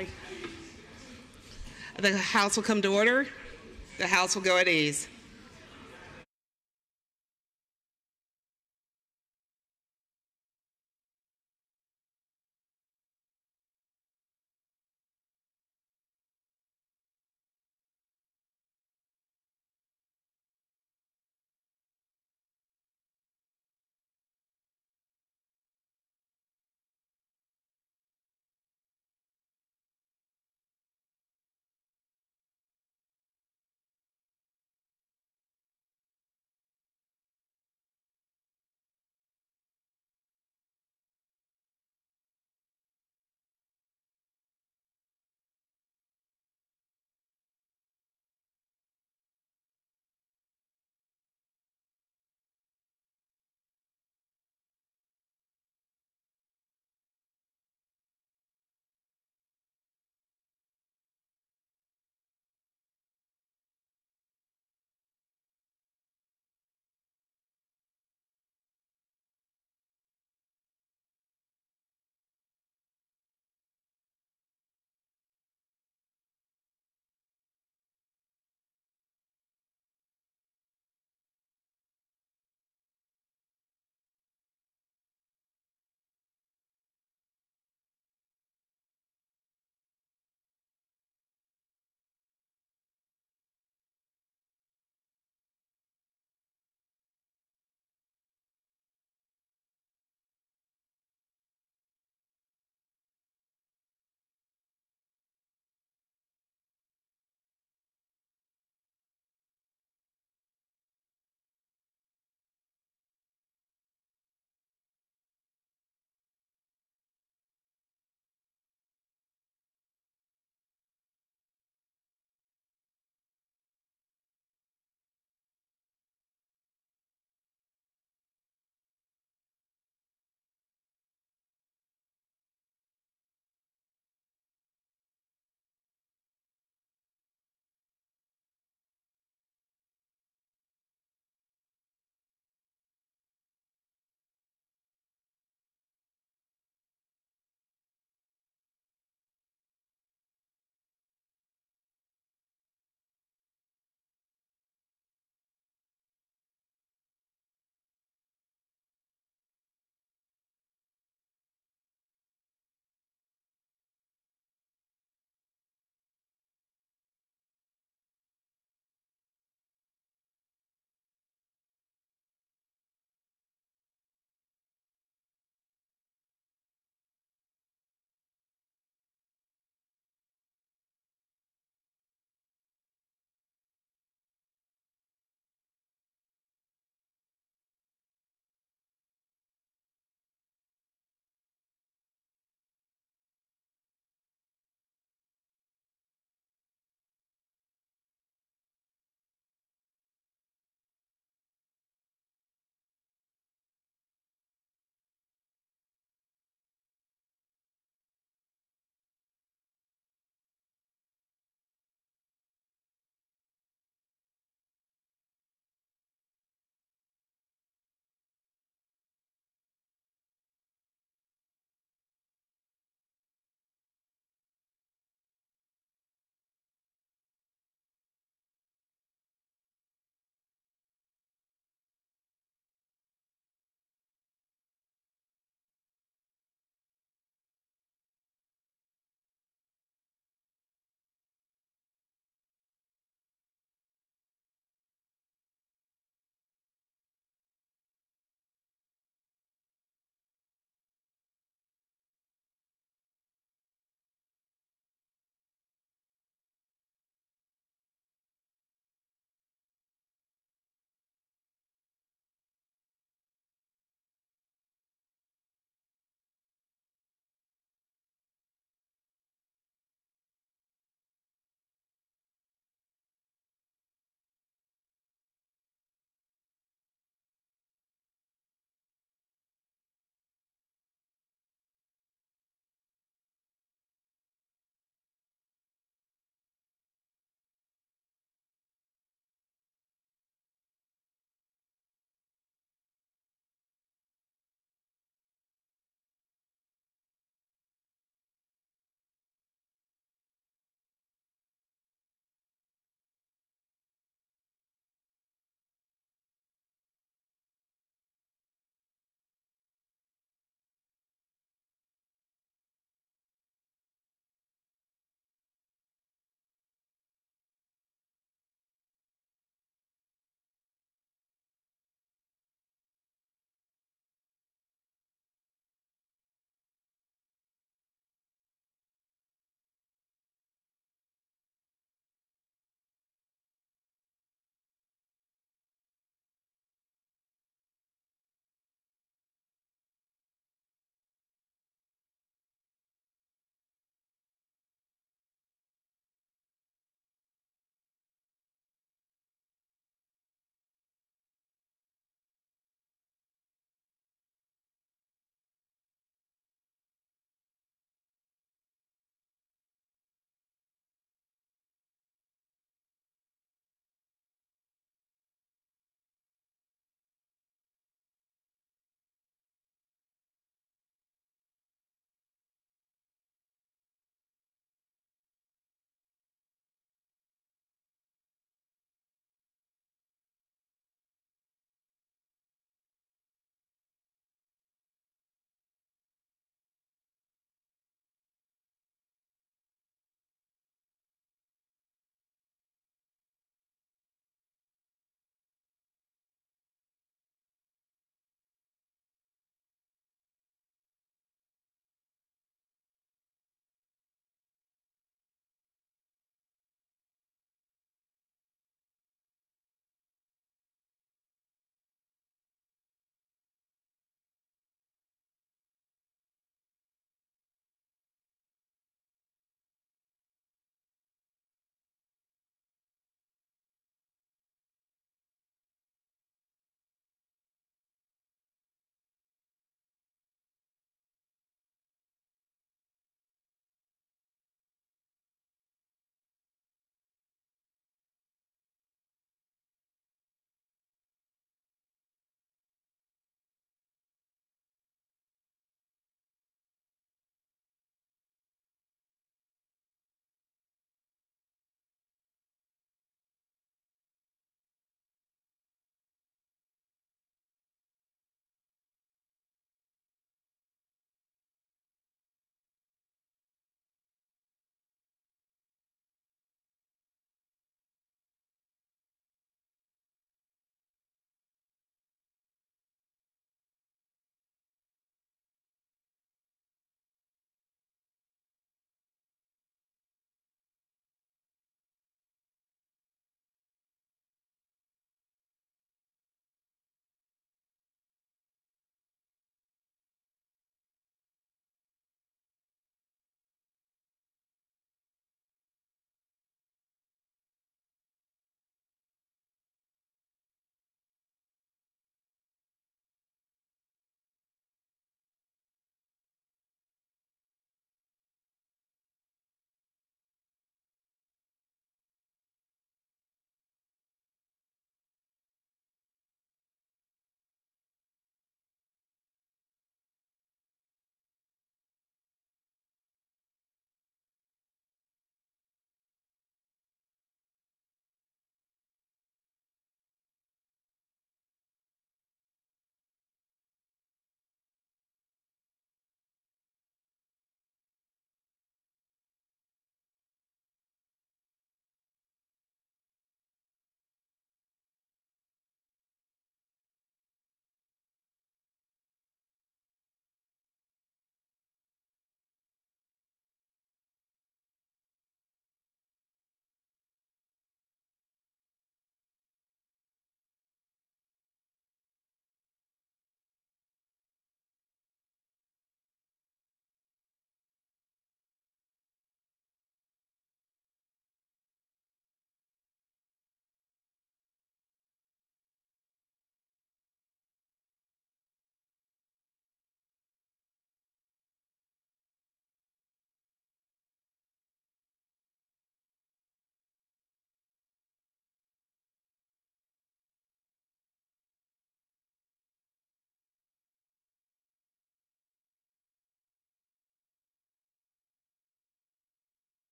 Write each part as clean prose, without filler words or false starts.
Sorry. The House will come to order. The House will go at ease.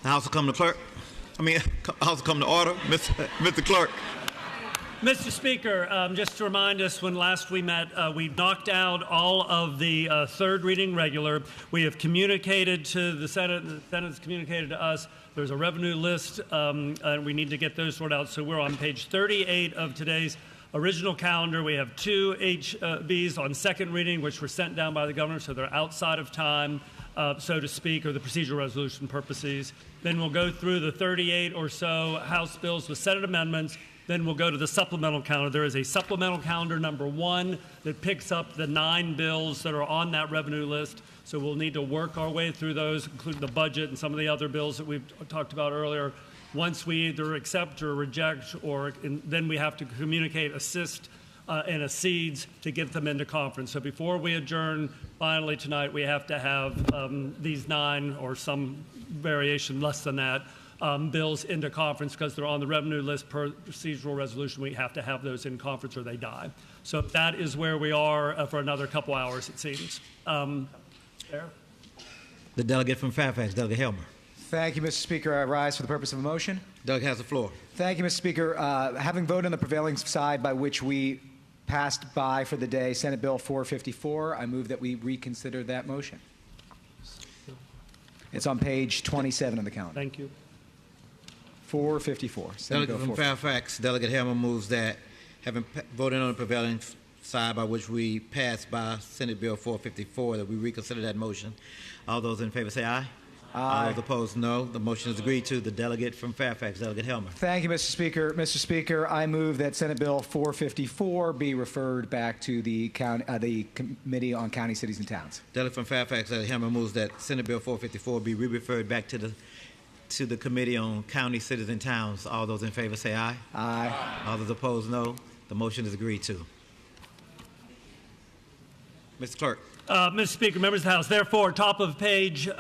The House will come to clerk. House will come to order. Mr. Clerk. Mr. Speaker, just to remind us, when last we met, we knocked out all of the third reading regular. We have communicated to the Senate, and the Senate has communicated to us. There's a revenue list, and we need to get those sorted out. So we're on page 38 of today's original calendar. We have two HBs on second reading, which were sent down by the governor, so they're outside of time, so to speak, or the procedural resolution purposes. Then we'll go through the 38 or so House bills with Senate amendments. Then we'll go to the supplemental calendar. There is a supplemental calendar number 1 that picks up the 9 bills that are on that revenue list. So we'll need to work our way through those, including the budget and some of the other bills that we've talked about earlier. Once we either accept or reject, then we have to communicate, assist, and accedes to get them into conference. So before we adjourn finally tonight, we have to have these 9 or some variation less than that bills into conference because they're on the revenue list per procedural resolution. We have to have those in conference or they die. So that is where we are for another couple hours, it seems. Chair? The delegate from Fairfax, Delegate Helmer. Thank you, Mr. Speaker. I rise for the purpose of a motion. Delegate has the floor. Thank you, Mr. Speaker. Having voted on the prevailing side by which we passed by for the day Senate Bill 454, I move that we reconsider that motion. It's on page 27 of the calendar. Thank you. 454. Senate Delegate Bill from Fairfax, Delegate Helmer moves that, having voted on the prevailing side by which we passed by Senate Bill 454, that we reconsider that motion. All those in favor say aye. Aye. All those opposed, no. The motion is agreed to. The delegate from Fairfax, Delegate Helmer. Thank you, Mr. Speaker. Mr. Speaker, I move that Senate Bill 454 be referred back to the Committee on County, Cities, and Towns. Delegate from Fairfax, Delegate Helmer moves that Senate Bill 454 be re-referred back to the Committee on County, Cities, and Towns. All those in favor say aye. Aye. All those opposed, no. The motion is agreed to. Mr. Clerk. Mr. Speaker, members of the House, therefore, top of page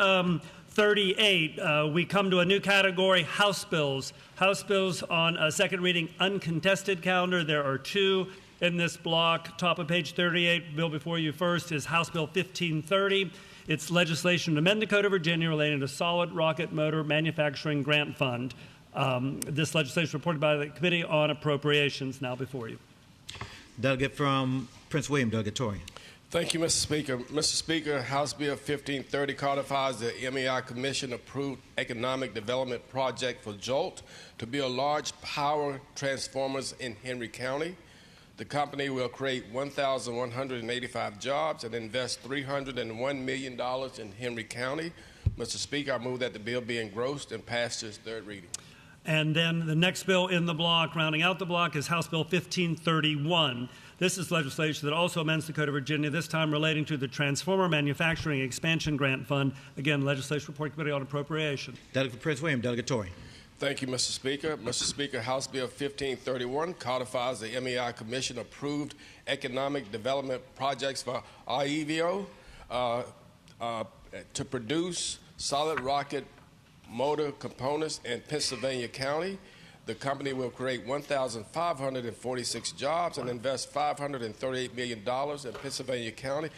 38, we come to a new category, House bills. House bills on a second reading uncontested calendar. There are 2 in this block. Top of page 38, bill before you first is House Bill 1530. It's legislation to amend the Code of Virginia relating to solid rocket motor manufacturing grant fund. This legislation reported by the Committee on Appropriations, now before you. Delegate from Prince William, Delegate Torian. Thank you, Mr. Speaker. Mr. Speaker, House Bill 1530 codifies the MEI Commission-approved economic development project for JOLT to build large power transformers in Henry County. The company will create 1,185 jobs and invest $301 million in Henry County. Mr. Speaker, I move that the bill be engrossed and passed to its third reading. And then the next bill in the block, rounding out the block, is House Bill 1531. This is legislation that also amends the Code of Virginia, this time relating to the Transformer Manufacturing Expansion Grant Fund. Again, legislation report Committee on Appropriation. Delegate from Prince William, Delegate Torian. Thank you, Mr. Speaker. Mr. Speaker, House Bill 1531 codifies the MEI Commission-approved economic development projects for IEVO to produce solid rocket motor components in Pennsylvania County. The company will create 1,546 jobs and invest $538 million in Pennsylvania County.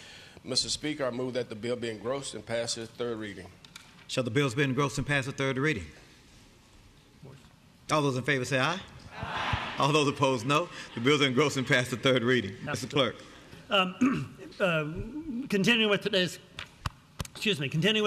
Mr. Speaker, I move that the bill be engrossed and pass its third reading. Shall the bills be engrossed and pass the third reading? All those in favor say aye. Aye. All those opposed, no. The bills are engrossed and pass the third reading. Mr. Clerk. Continuing with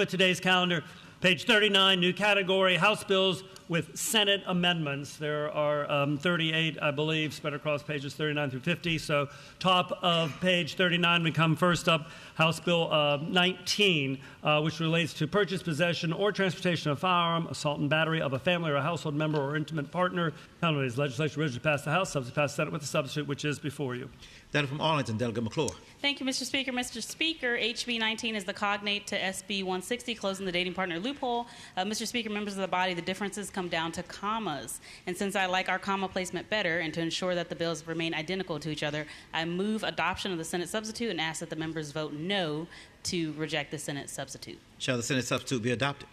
today's calendar, page 39, new category, House bills with Senate amendments. There are 38, I believe, spread across pages 39 through 50. So top of page 39, we come first up, House Bill 19, which relates to purchase, possession, or transportation of firearm, assault and battery of a family or a household member or intimate partner. County's legislation originally passed the House, subsequently passed the Senate with a substitute, which is before you. Delegate from Arlington, Delegate McClure. Thank you, Mr. Speaker. Mr. Speaker, HB 19 is the cognate to SB 160, closing the dating partner loophole. Mr. Speaker, members of the body, the differences come down to commas. And since I like our comma placement better and to ensure that the bills remain identical to each other, I move adoption of the Senate substitute and ask that the members vote no to reject the Senate substitute. Shall the Senate substitute be adopted?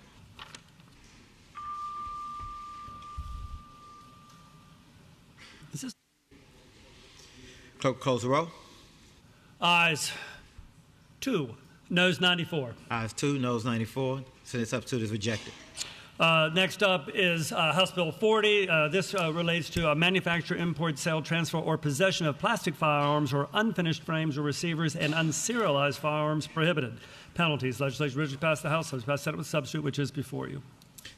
Clerk, close the roll. Ayes 2, noes 94. Ayes 2, noes 94. Senate substitute is rejected. Next up is House Bill 40. This relates to manufacture, import, sale, transfer, or possession of plastic firearms or unfinished frames or receivers and unserialized firearms prohibited. Penalties. Legislation originally passed the House, passed Senate with substitute, which is before you.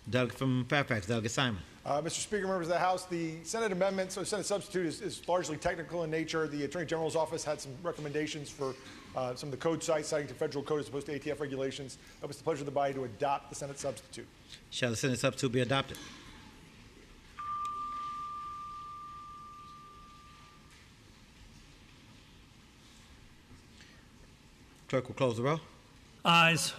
Delegate from Fairfax, Delegate Simon. Mr. Speaker, members of the House, the Senate amendment, so Senate substitute is largely technical in nature. The Attorney General's office had some recommendations for some of the code sites citing to federal code as opposed to ATF regulations. It was the pleasure of the body to adopt the Senate substitute. Shall the Senate substitute be adopted? Clerk will close the roll. Ayes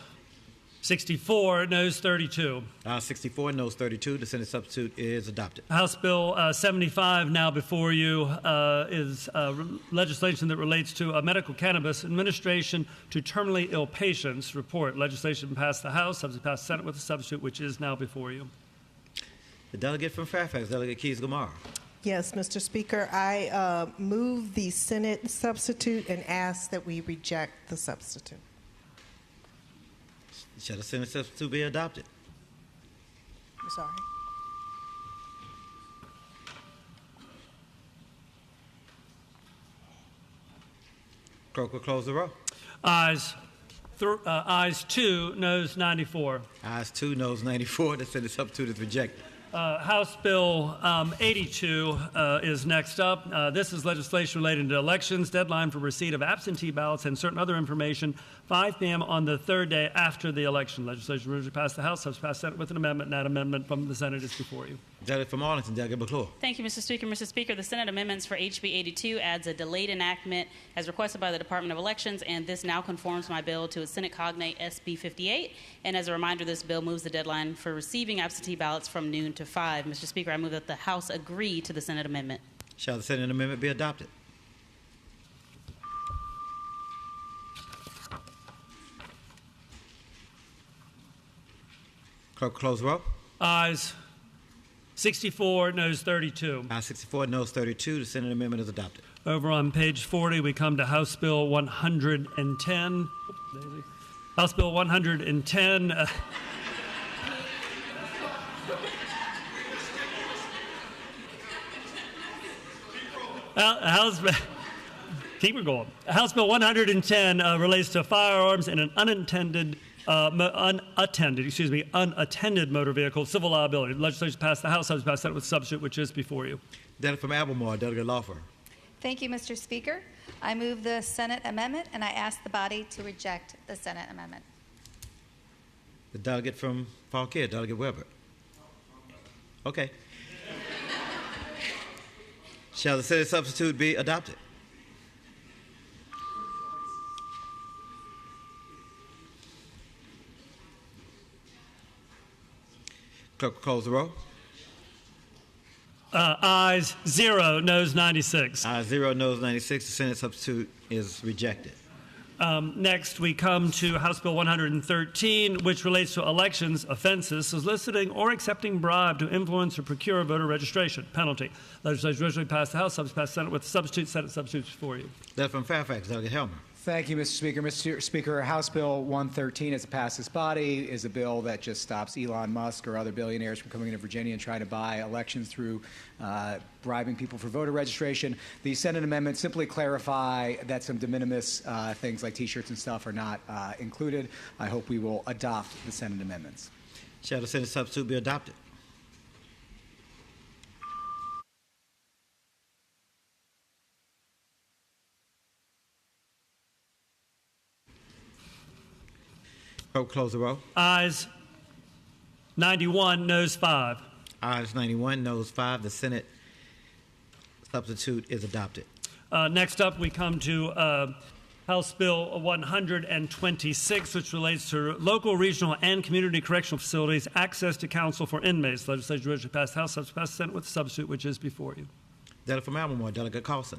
64, noes 32. 64, noes 32. The Senate substitute is adopted. House Bill 75 now before you is legislation that relates to medical cannabis administration to terminally ill patients. Report. Legislation passed the House, substitute passed the Senate with a substitute, which is now before you. The delegate from Fairfax, Delegate Keys-Gamarra. Yes, Mr. Speaker, I move the Senate substitute and ask that we reject the substitute. Shall the Senate substitute be adopted? I'm sorry. Clerk will close the roll. Ayes 2, noes 94. Ayes 2, noes 94. The Senate substitute is rejected. House Bill 82 is next up. This is legislation relating to elections, deadline for receipt of absentee ballots and certain other information, 5 p.m. on the third day after the election. Legislation originally passed the House, passed Senate with an amendment, and that amendment from the Senate is before you. Delegate from Arlington, Delegate McClure. Thank you, Mr. Speaker. Mr. Speaker, the Senate amendments for HB 82 adds a delayed enactment as requested by the Department of Elections, and this now conforms my bill to its Senate cognate SB 58. And as a reminder, this bill moves the deadline for receiving absentee ballots from noon to 5. Mr. Speaker, I move that the House agree to the Senate amendment. Shall the Senate amendment be adopted? Clerk, close the roll. Ayes 64, noes 32. Ayes 64, noes 32. The Senate amendment is adopted. Over on page 40, we come to House Bill 110. House Bill 110. Keep it going. House Bill 110 relates to firearms in an unattended motor vehicle, civil liability. Legislation passed the House, passed Senate with substitute, which is before you. Delegate from Albemarle, Delegate Lawfer. Thank you, Mr. Speaker. I move the Senate amendment, and I ask the body to reject the Senate amendment. The delegate from Fauquier, Delegate Weber. Okay. Shall the Senate substitute be adopted? Clerk will close the roll. Ayes 0, noes 96. Ayes 0, noes 96. The Senate substitute is rejected. Next, we come to House Bill 113, which relates to elections offenses, soliciting or accepting bribe to influence or procure voter registration. Penalty. Legislation originally passed the House, passed the Senate with substitute. Senate substitutes for you. Delegate from Fairfax, Delegate Helmer. Thank you, Mr. Speaker. Mr. Speaker, House Bill 113, as it passed this body, is a bill that just stops Elon Musk or other billionaires from coming into Virginia and trying to buy elections through bribing people for voter registration. The Senate amendments simply clarify that some de minimis things like T-shirts and stuff are not included. I hope we will adopt the Senate amendments. Shall the Senate substitute be adopted? Clerk, close the roll. Ayes 91, noes 5. Ayes 91, noes 5. The Senate substitute is adopted. Next up, we come to House Bill 126, which relates to local, regional, and community correctional facilities, access to counsel for inmates. Legislation originally passed the House, passed the Senate with the substitute, which is before you. Delegate from Albemarle, Delegate Carlson.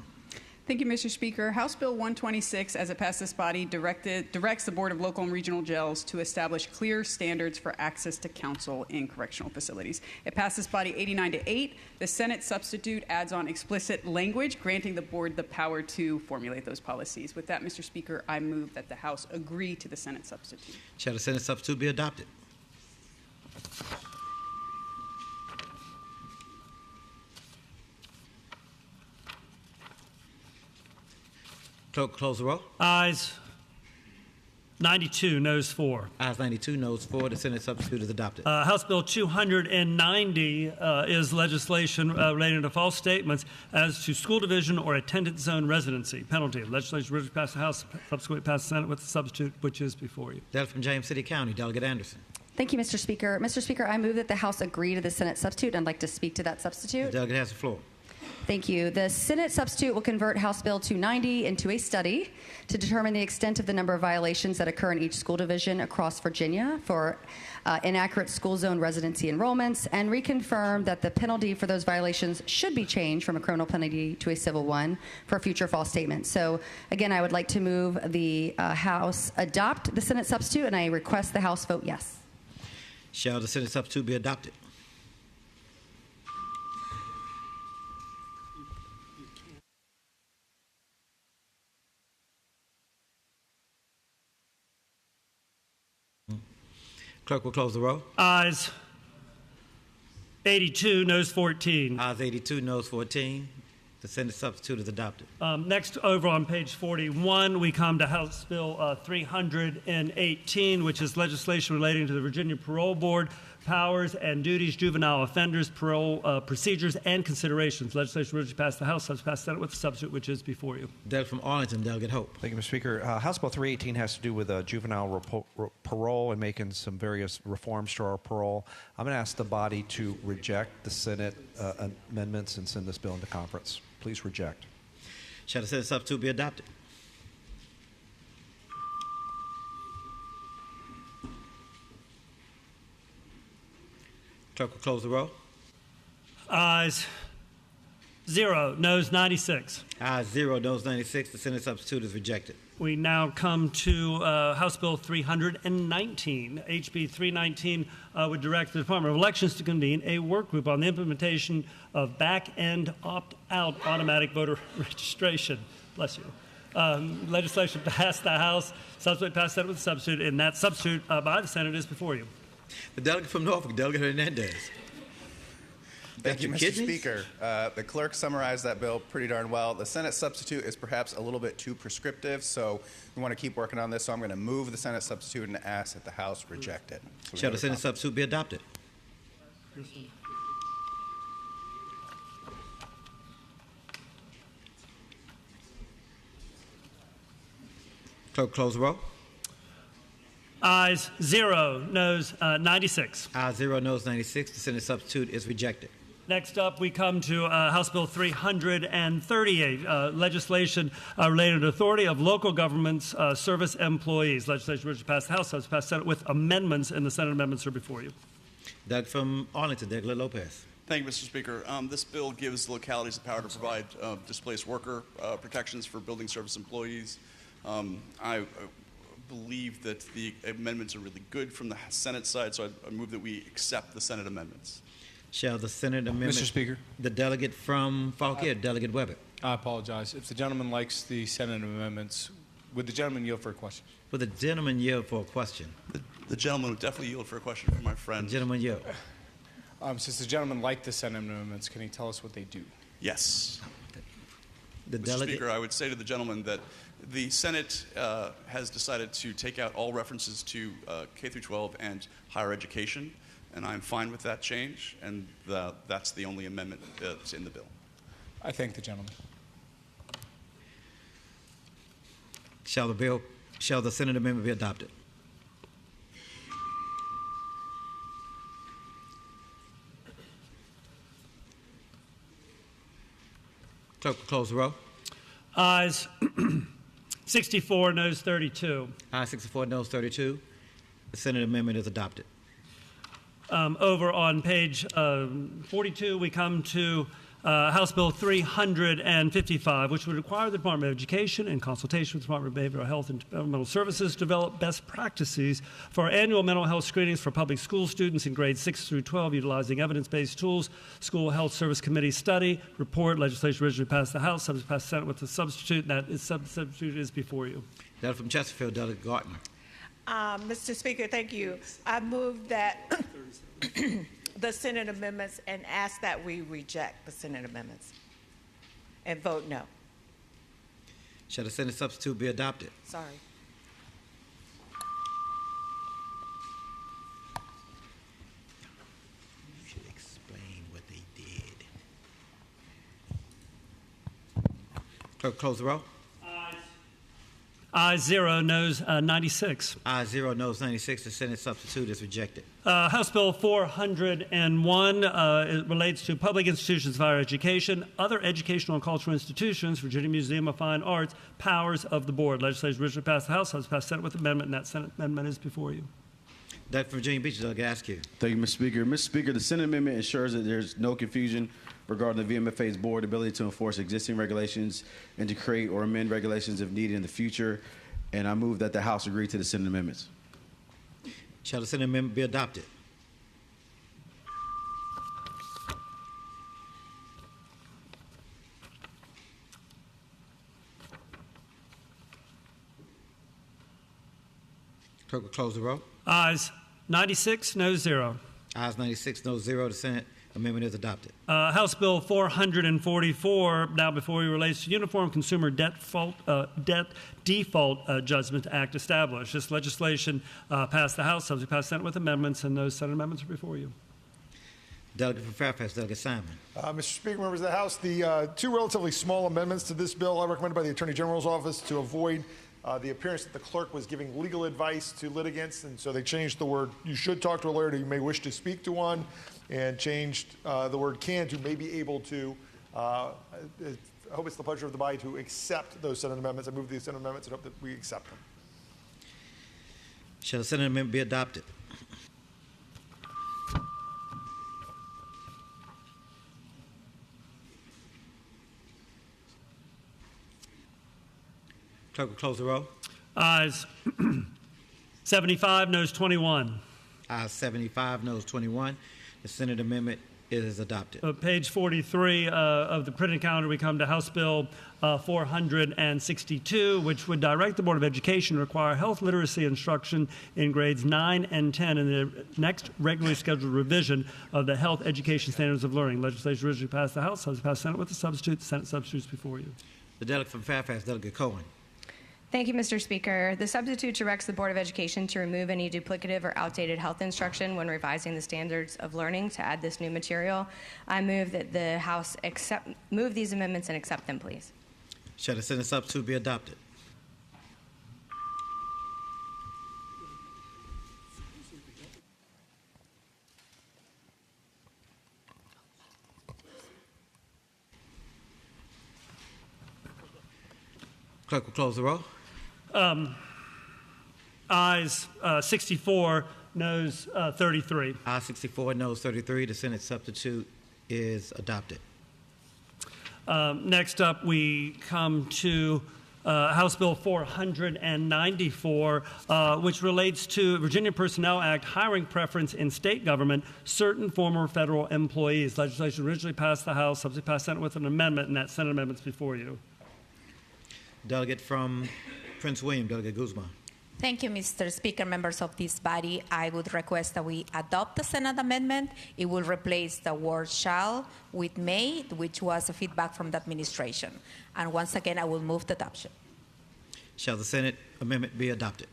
Thank you, Mr. Speaker. House Bill 126, as it passed this body, directs the Board of Local and Regional Jails to establish clear standards for access to counsel in correctional facilities. It passed this body 89-8. The Senate substitute adds on explicit language, granting the Board the power to formulate those policies. With that, Mr. Speaker, I move that the House agree to the Senate substitute. Shall the Senate substitute be adopted? Clerk, close the roll. Ayes 92, noes 4. Ayes 92, noes 4. The Senate substitute is adopted. House Bill 290 is legislation relating to false statements as to school division or attendance zone residency penalty. Legislation originally passed the House, subsequently passed the Senate with the substitute, which is before you. Delegate from James City County, Delegate Anderson. Thank you, Mr. Speaker. Mr. Speaker, I move that the House agree to the Senate substitute, and I'd like to speak to that The substitute. delegate has the floor. Thank you. The Senate substitute will convert House Bill 290 into a study to determine the extent of the number of violations that occur in each school division across Virginia for inaccurate school zone residency enrollments, and reconfirm that the penalty for those violations should be changed from a criminal penalty to a civil one for future false statements. So, again, I would like to move the House adopt the Senate substitute, and I request the House vote yes. Shall the Senate substitute be adopted? Clerk will close the roll. Ayes 82, noes 14. Ayes 82, noes 14. The Senate substitute is adopted. Next, over on page 41, we come to House Bill 318, which is legislation relating to the Virginia Parole Board, powers and duties, juvenile offenders, parole procedures, and considerations. Legislation originally passed the House, passed the Senate with the substitute, which is before you. Delegate from Arlington, Delegate Hope. Thank you, Mr. Speaker. House Bill 318 has to do with juvenile parole and making some various reforms to our parole. I'm going to ask the body to reject the Senate amendments and send this bill into conference. Please reject. Shall the Senate substitute be adopted? Clerk will close the roll. Ayes 0, noes 96. Ayes 0, noes 96. The Senate substitute is rejected. We now come to House Bill 319. HB 319 would direct the Department of Elections to convene a work group on the implementation of back-end opt-out automatic voter registration. Bless you. Legislation passed the House, subsequently passed the Senate with a substitute, and that substitute by the Senate is before you. The delegate from Norfolk, Delegate Hernandez. Thank you, Mr. Speaker. The clerk summarized that bill pretty darn well. The Senate substitute is perhaps a little bit too prescriptive, so we want to keep working on this. So I'm going to move the Senate substitute and ask that the House reject it. So Shall the Senate substitute be adopted? Clerk, close the roll. Ayes 0, noes 96. Ayes 0, noes 96. The Senate substitute is rejected. Next up, we come to House Bill 338, legislation related to authority of local governments service employees. Legislation originally passed the House, passed the Senate with amendments, and the Senate amendments are before you. Delegate from Arlington, Delegate Lopez. Thank you, Mr. Speaker. This bill gives localities the power to provide displaced worker protections for building service employees. I believe that the amendments are really good from the Senate side, so I move that we accept the Senate amendments. Shall the Senate amendment... Mr. Speaker. The delegate from Fauquier, Delegate Weber. I apologize. If the gentleman likes the Senate amendments, would the gentleman yield for a question? Would the gentleman yield for a question? The gentleman would definitely yield for a question from my friend. The gentleman yield. Since the gentleman liked the Senate amendments, can he tell us what they do? Yes. The Mr. delegate... Speaker, I would say to the gentleman that the Senate has decided to take out all references to K through 12 and higher education, and I'm fine with that change, and that's the only amendment that's in the bill. I thank the gentleman. Shall the Senate amendment be adopted? Clerk will close the roll. Ayes 64, noes 32. Ayes 64, noes 32. The Senate amendment is adopted. Over on page 42, we come to House Bill 355, which would require the Department of Education, in consultation with the Department of Behavioral Health and Developmental Services, to develop best practices for annual mental health screenings for public school students in grades 6 through 12, utilizing evidence-based tools. School Health Service Committee study report. Legislation originally passed the House, subsequently passed the Senate with the substitute, and that substitute is before you. Delegate from Chesterfield, Delegate Gartner. Mr. Speaker, thank you. I move that the Senate amendments and ask that we reject the Senate amendments and vote no. Shall the Senate substitute be adopted? Sorry. You should explain what they did. Clerk, close the roll. Ayes 0, noes 96. Ayes 0, noes 96. The Senate substitute is rejected. House Bill 401 it relates to public institutions of higher education, other educational and cultural institutions, Virginia Museum of Fine Arts, powers of the board. Legislation originally passed the House, passed Senate with amendment, and that Senate amendment is before you. Delegate from Virginia Beach, Delegate Askew. Thank you, Mr. Speaker. Mr. Speaker, the Senate amendment ensures that there's no confusion regarding the VMFA's board ability to enforce existing regulations and to create or amend regulations if needed in the future. And I move that the House agree to the Senate amendments. Shall the Senate amendment be adopted? Clerk will close the roll. Ayes 96, noes 0. Ayes 96, noes 0. The Senate amendment is adopted. House Bill 444, now before you, relates to Uniform Consumer Debt Default Judgment Act established. This legislation passed the House, subsequently passed Senate with amendments, and those Senate amendments are before you. Delegate from Fairfax, Delegate Simon. Mr. Speaker, members of the House, the two relatively small amendments to this bill are recommended by the Attorney General's office to avoid the appearance that the clerk was giving legal advice to litigants, and so they changed the word "you should talk to a lawyer" to "you may wish to speak to one," and changed the word "can" to "may be able to." I hope it's the pleasure of the body to accept those Senate amendments. I move these Senate amendments and hope that we accept them. Shall the Senate amendment be adopted? Clerk will close the roll. Ayes 75, noes 21. Ayes 75, noes 21. The Senate amendment is adopted. Page 43 of the printed calendar, we come to House Bill 462, which would direct the Board of Education to require health literacy instruction in grades 9 and 10 in the next regularly scheduled revision of the Health Education Standards of Learning. Legislation originally passed the House, subsequently passed Senate with the substitute. The Senate substitute is before you. The delegate from Fairfax, Delegate Cohen. Thank you, Mr. Speaker. The substitute directs the Board of Education to remove any duplicative or outdated health instruction when revising the standards of learning to add this new material. I move that the House move these amendments and accept them, please. Shall the Senate substitute be adopted? Clerk will close the roll. Ayes 64, noes 33. Ayes 64, noes 33. The Senate substitute is adopted. Next up, we come to House Bill 494, which relates to Virginia Personnel Act hiring preference in state government, certain former federal employees. Legislation originally passed the House, subsequently passed Senate with an amendment, and that Senate amendment is before you. Delegate from Prince William, Delegate Guzman. Thank you, Mr. Speaker, members of this body. I would request that we adopt the Senate amendment. It will replace the word "shall" with "may," which was a feedback from the administration. And once again, I will move the adoption. Shall the Senate amendment be adopted?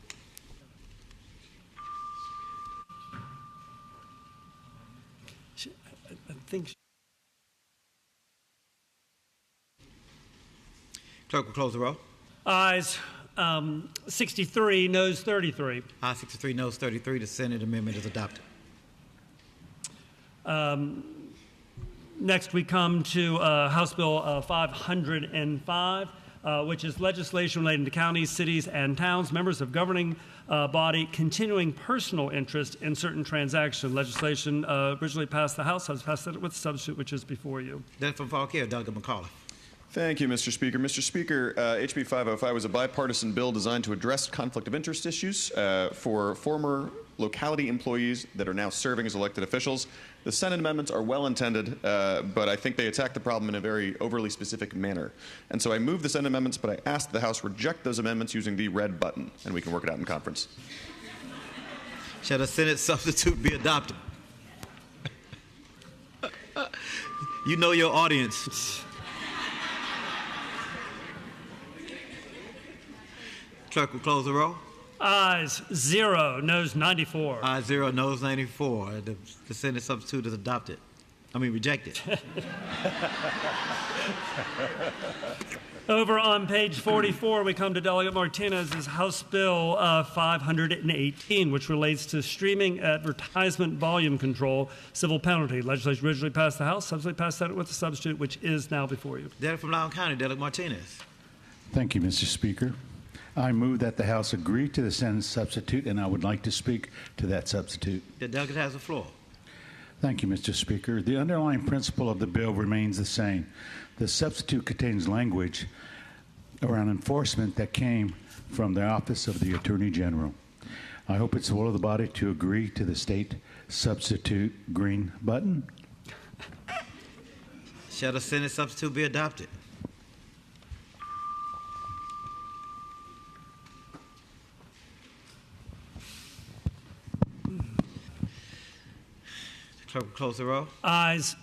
I think. Clerk will close the roll. Ayes 63, noes 33. Ayes 63, noes 33. The Senate amendment is adopted. Next, we come to House Bill 505, which is legislation relating to counties, cities, and towns, members of governing body continuing personal interest in certain transactions. Legislation originally passed the House, has passed Senate with the substitute, which is before you. Delegate from Fauquier, Delegate McCullough. Thank you, Mr. Speaker. Mr. Speaker, HB 505 was a bipartisan bill designed to address conflict of interest issues for former locality employees that are now serving as elected officials. The Senate amendments are well intended, but I think they attack the problem in a very overly specific manner. And so I move the Senate amendments, but I ask the House reject those amendments using the red button, and we can work it out in conference. Shall the Senate substitute be adopted? You know your audience. Clerk will close the roll. Ayes 0, noes 94. Ayes 0, noes 94. The Senate substitute is adopted. Rejected. Over on page 44, we come to Delegate Martinez's House Bill 518, which relates to streaming advertisement volume control, civil penalty. Legislation originally passed the House, subsequently passed the Senate with a substitute, which is now before you. Delegate from Loudoun County, Delegate Martinez. Thank you, Mr. Speaker. I move that the House agree to the Senate substitute, and I would like to speak to that substitute. The delegate has the floor. Thank you, Mr. Speaker. The underlying principle of the bill remains the same. The substitute contains language around enforcement that came from the Office of the Attorney General. I hope it's the will of the body to agree to the state substitute green button. Shall the Senate substitute be adopted? Clerk will close the roll. Ayes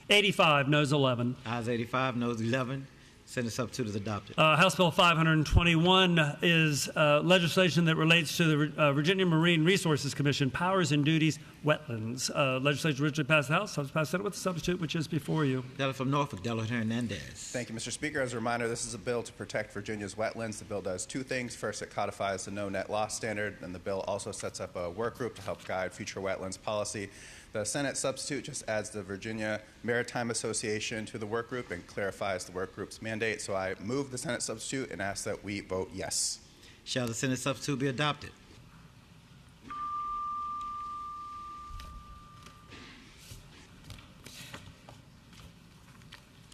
85, noes 11. Ayes 85, noes 11. Senate substitute is adopted. House Bill 521 is legislation that relates to the Virginia Marine Resources Commission, powers and duties, wetlands. Legislation originally passed the House, subsequently passed the Senate with the substitute, which is before you. Delegate from Norfolk, Delegate Hernandez. Thank you, Mr. Speaker. As a reminder, this is a bill to protect Virginia's wetlands. The bill does two things. First, it codifies the no net loss standard, and the bill also sets up a work group to help guide future wetlands policy. The Senate substitute just adds the Virginia Maritime Association to the work group and clarifies the work group's mandate. So I move the Senate substitute and ask that we vote yes. Shall the Senate substitute be adopted?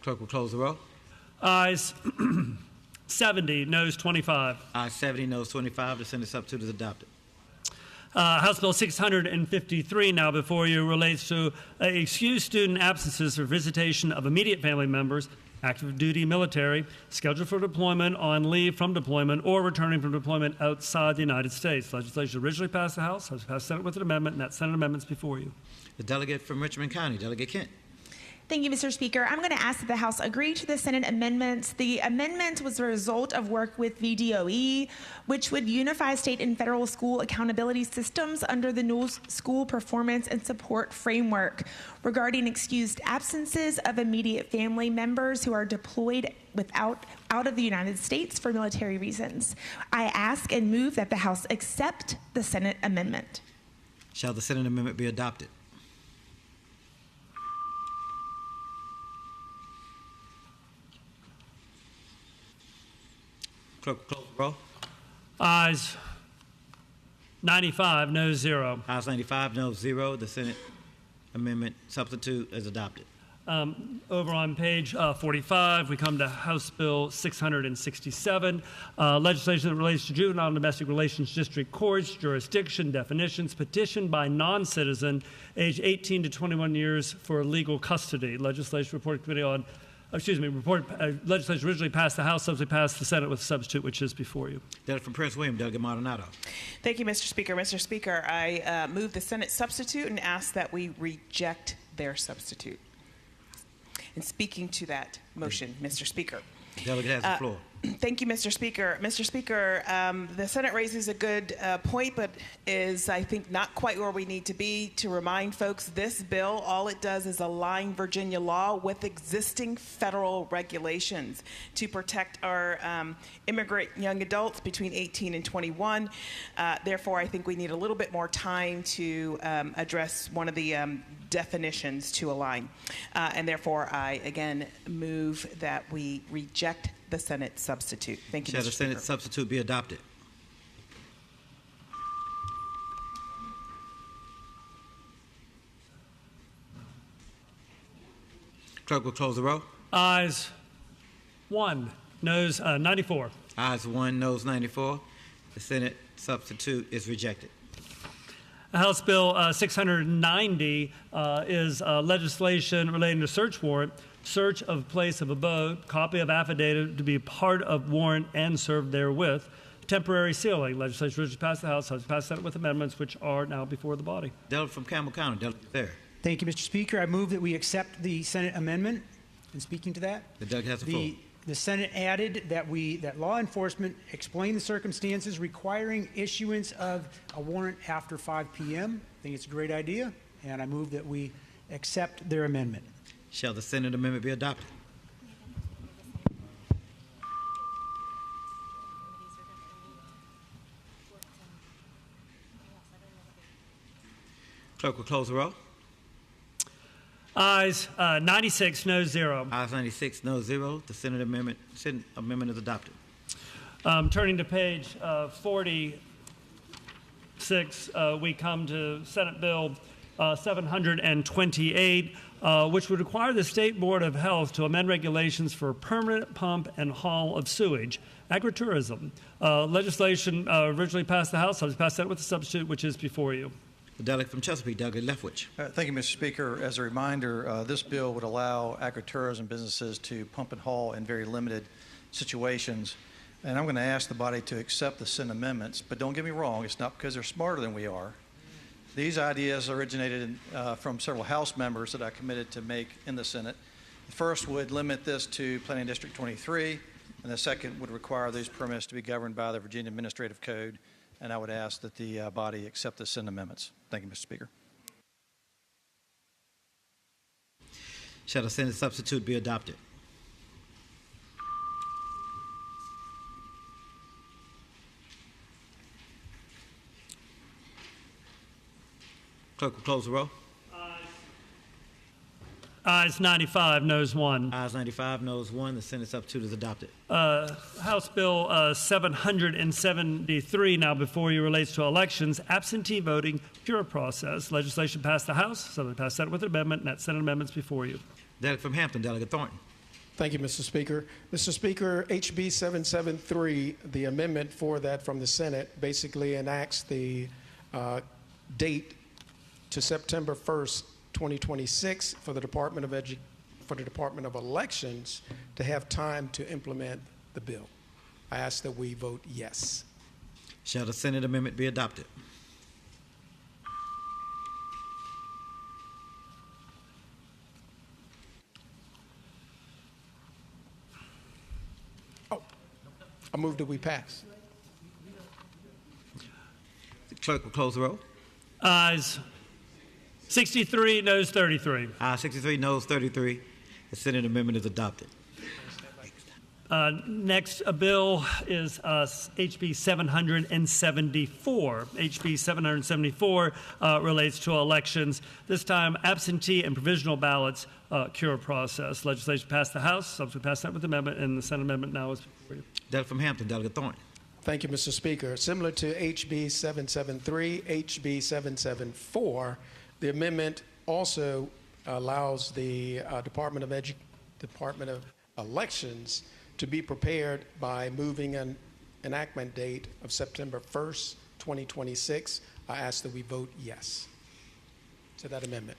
Clerk will close the roll. Ayes 70, noes 25. Ayes 70, noes 25. The Senate substitute is adopted. House Bill 653 now before you relates to excused student absences for visitation of immediate family members, active duty military, scheduled for deployment, on leave from deployment, or returning from deployment outside the United States. Legislation originally passed the House, has passed the Senate with an amendment, and that Senate amendment's before you. The delegate from Richmond County, Delegate Kent. Thank you, Mr. Speaker. I'm going to ask that the House agree to the Senate amendment. The amendment was a result of work with VDOE, which would unify state and federal school accountability systems under the new school performance and support framework regarding excused absences of immediate family members who are deployed out of the United States for military reasons. I ask and move that the House accept the Senate amendment. Shall the Senate amendment be adopted? Clerk will close the roll. Ayes 95, noes 0. Ayes 95, noes 0. The Senate amendment substitute is adopted. Over on page 45, we come to House Bill 667, legislation that relates to juvenile and domestic relations district courts, jurisdiction, definitions, petition by non-citizen, age 18 to 21 years for legal custody. Legislation report committee on legislation originally passed the House, subsequently passed the Senate with a substitute, which is before you. Delegate from Prince William, Delegate Maldonado. Thank you, Mr. Speaker. Mr. Speaker, I move the Senate substitute and ask that we reject their substitute. And speaking to that motion, Mr. Speaker. The delegate has the floor. Thank you, Mr. Speaker. Mr. Speaker, the Senate raises a good point, but is, I think, not quite where we need to be. To remind folks, this bill, all it does is align Virginia law with existing federal regulations to protect our immigrant young adults between 18 and 21. Therefore, I think we need a little bit more time to address one of the definitions to align. And therefore, I, again, move that we reject the Senate substitute. Thank you, Mr. Speaker. Shall the Senate substitute be adopted? Clerk will close the roll. Ayes 1, noes 94. Ayes 1, noes 94. The Senate substitute is rejected. House Bill 690 is legislation relating to search warrant, search of place of abode, copy of affidavit to be part of warrant and served therewith, temporary sealing. Legislation originally passed the House, has passed the Senate with amendments which are now before the body. Delegate from Campbell County, Delegate there. Thank you, Mr. Speaker. I move that we accept the Senate amendment. And speaking to that, the delegate has the floor. The Senate added that law enforcement explain the circumstances requiring issuance of a warrant after 5 p.m. I think it's a great idea, and I move that we accept their amendment. Shall the Senate amendment be adopted? Clerk will close the roll. Ayes 96, no 0. Ayes 96, no 0. The Senate amendment is adopted. Turning to page 46, we come to Senate Bill 728, which would require the State Board of Health to amend regulations for permanent pump and haul of sewage, agritourism. Legislation originally passed the House, so it's passed Senate with a substitute, which is before you. The delegate from Chesapeake, Delegate Leftwich. Thank you, Mr. Speaker. As a reminder, this bill would allow agritourism businesses to pump and haul in very limited situations. And I'm going to ask the body to accept the Senate amendments. But don't get me wrong, it's not because they're smarter than we are. These ideas originated from several House members that I committed to make in the Senate. The first would limit this to Planning District 23, and the second would require these permits to be governed by the Virginia Administrative Code. And I would ask that the body accept the Senate amendments. Thank you, Mr. Speaker. Shall the Senate substitute be adopted? Clerk will close the roll. Ayes 95, noes 1. Ayes 95, noes 1. The Senate substitute is adopted. House Bill 773 now before you relates to elections, absentee voting, pure process. Legislation passed the House, so it passed Senate with an amendment, and that Senate amendment's before you. Delegate from Hampton, Delegate Thornton. Thank you, Mr. Speaker. Mr. Speaker, HB 773, the amendment for that from the Senate basically enacts the date to September 1st, 2026 for the Department of Elections to have time to implement the bill. I ask that we vote yes. Shall the Senate amendment be adopted? I move that we pass. The clerk will close the roll. Ayes 63, noes 33. Ayes 63, noes 33. The Senate amendment is adopted. Next bill is HB 774. HB 774 relates to elections. This time, absentee and provisional ballots cure process. Legislation passed the House, subsequently passed Senate with amendment, and the Senate amendment now is before you. Delegate from Hampton, Delegate Thornton. Thank you, Mr. Speaker. Similar to HB 773, HB 774, the amendment also allows the Department of Elections to be prepared by moving an enactment date of September 1st, 2026. I ask that we vote yes to that amendment.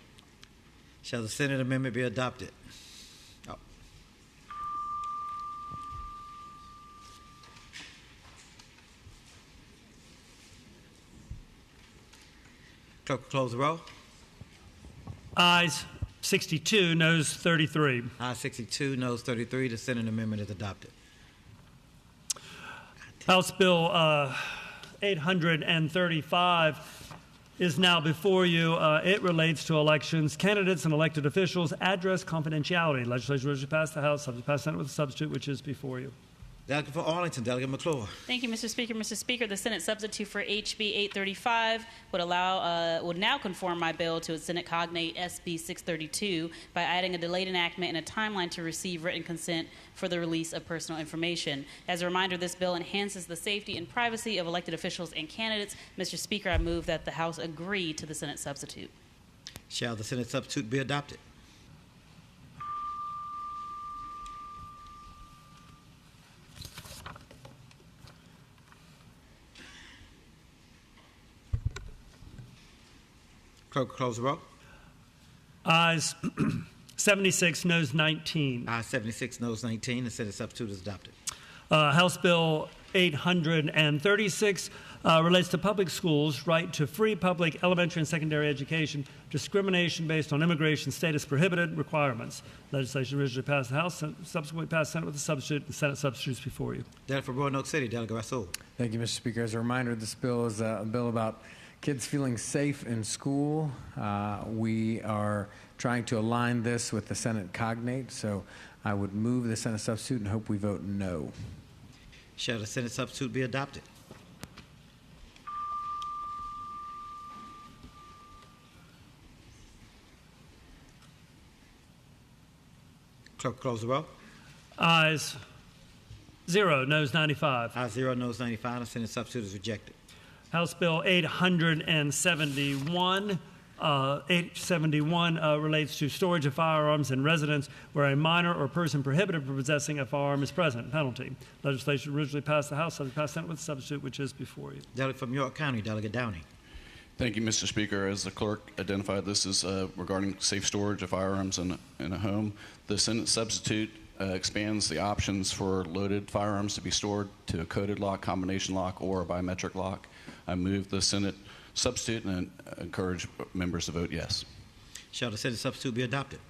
Shall the Senate amendment be adopted? Clerk will close the roll. Ayes 62, noes 33. Ayes 62, noes 33. The Senate amendment is adopted. House Bill 835 is now before you. It relates to elections, candidates and elected officials, address confidentiality. Legislation originally passed the House, subsequently passed Senate with a substitute, which is before you. Delegate for Arlington, Delegate McClure. Thank you, Mr. Speaker. Mr. Speaker, the Senate substitute for HB 835 would now conform my bill to its Senate cognate SB 632 by adding a delayed enactment and a timeline to receive written consent for the release of personal information. As a reminder, this bill enhances the safety and privacy of elected officials and candidates. Mr. Speaker, I move that the House agree to the Senate substitute. Shall the Senate substitute be adopted? Clerk, close the roll. Ayes 76, noes 19. Ayes 76, noes 19. The Senate substitute is adopted. House Bill 836 relates to public schools' right to free public elementary and secondary education, discrimination based on immigration status prohibited requirements. Legislation originally passed the House, subsequently passed the Senate with a substitute. The Senate substitute is before you. Delegate from Roanoke City, Delegate Rasool. Thank you, Mr. Speaker. As a reminder, this bill is a bill about kids feeling safe in school. We are trying to align this with the Senate cognate, so I would move the Senate substitute and hope we vote no. Shall the Senate substitute be adopted? Clerk, close the roll. Ayes 0, noes 95. Ayes 0, noes 95. The Senate substitute is rejected. House Bill 871. 871 relates to storage of firearms in residence where a minor or person prohibited from possessing a firearm is present. Penalty. Legislation originally passed the House, subsequently passed the Senate with a substitute, which is before you. Delegate from York County, Delegate Downey. Thank you, Mr. Speaker. As the clerk identified, this is regarding safe storage of firearms in a home. The Senate substitute expands the options for loaded firearms to be stored to a coded lock, combination lock, or a biometric lock. I move the Senate substitute and encourage members to vote yes. Shall the Senate substitute be adopted?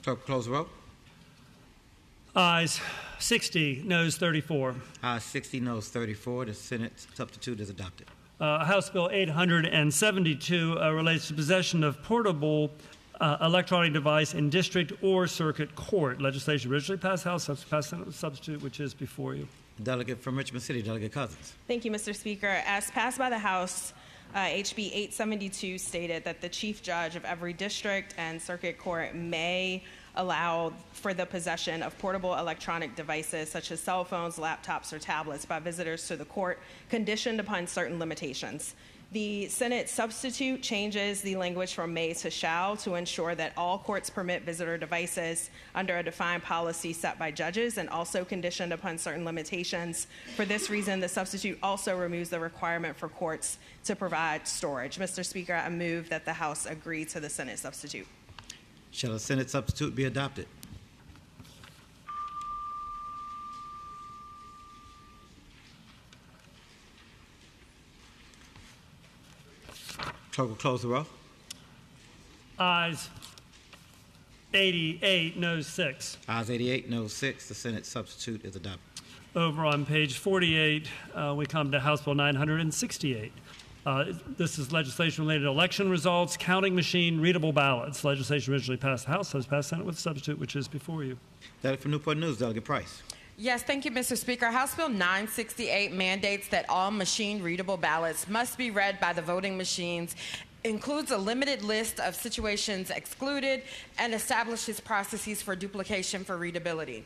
Clerk, close the roll. Ayes 60, noes 34. Ayes 60, noes 34. The Senate substitute is adopted. House Bill 872 relates to possession of portable electronic device in district or circuit court. Legislation originally passed the House, passed Senate with substitute, which is before you. Delegate from Richmond City, Delegate Cousins. Thank you, Mr. Speaker. As passed by the House, HB 872 stated that the chief judge of every district and circuit court may allow for the possession of portable electronic devices such as cell phones, laptops, or tablets by visitors to the court, conditioned upon certain limitations. The Senate substitute changes the language from may to shall to ensure that all courts permit visitor devices under a defined policy set by judges and also conditioned upon certain limitations. For this reason, the substitute also removes the requirement for courts to provide storage. Mr. Speaker, I move that the House agree to the Senate substitute. Shall the Senate substitute be adopted? Clerk will close the roll. Ayes 88, noes 6. Ayes 88, noes 6. The Senate substitute is adopted. Over on page 48, we come to House Bill 968. This is legislation related to election results, counting machine, readable ballots. Legislation originally passed the House, has passed Senate with a substitute, which is before you. Delegate from Newport News, Delegate Price. Yes, thank you, Mr. Speaker. House Bill 968 mandates that all machine-readable ballots must be read by the voting machines, includes a limited list of situations excluded, and establishes processes for duplication for readability.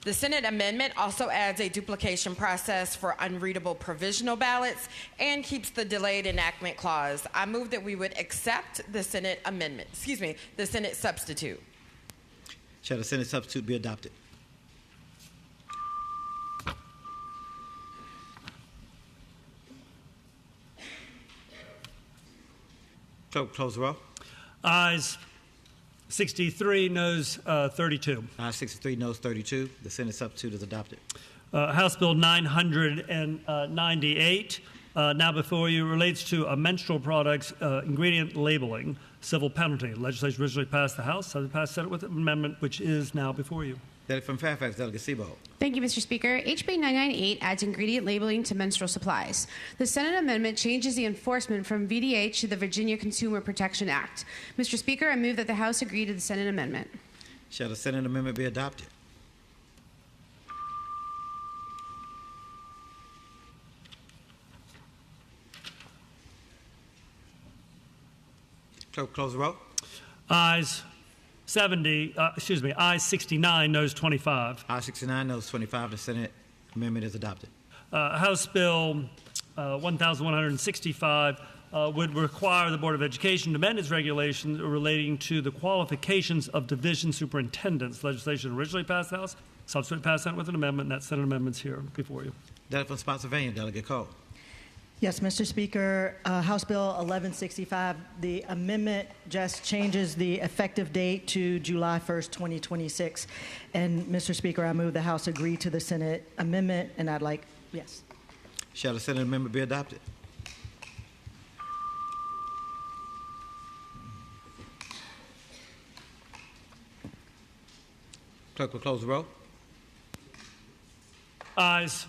The Senate amendment also adds a duplication process for unreadable provisional ballots and keeps the delayed enactment clause. I move that we would accept the Senate amendment, the Senate substitute. Shall the Senate substitute be adopted? Clerk, close the roll. Ayes 63, noes 32. Ayes 63, noes 32. The Senate substitute is adopted. House Bill 998, now before you, relates to a menstrual products ingredient labeling, civil penalty. Legislation originally passed the House, has passed Senate with an amendment, which is now before you. Delegate from Fairfax, Delegate Seabold. Thank you, Mr. Speaker. HB 998 adds ingredient labeling to menstrual supplies. The Senate amendment changes the enforcement from VDH to the Virginia Consumer Protection Act. Mr. Speaker, I move that the House agree to the Senate amendment. Shall the Senate amendment be adopted? Clerk, close the roll. Ayes 69, noes 25. Ayes 69, noes 25. The Senate amendment is adopted. House Bill 1165 would require the Board of Education to amend its regulations relating to the qualifications of division superintendents. Legislation originally passed the House, subsequently passed Senate with an amendment, and that Senate amendment's here before you. Delegate from Spotsylvania, Delegate Cole. Yes, Mr. Speaker, House Bill 1165, the amendment just changes the effective date to July 1st, 2026. And Mr. Speaker, I move the House agree to the Senate amendment, and I'd like, yes. Shall the Senate amendment be adopted? Clerk will close the roll. Ayes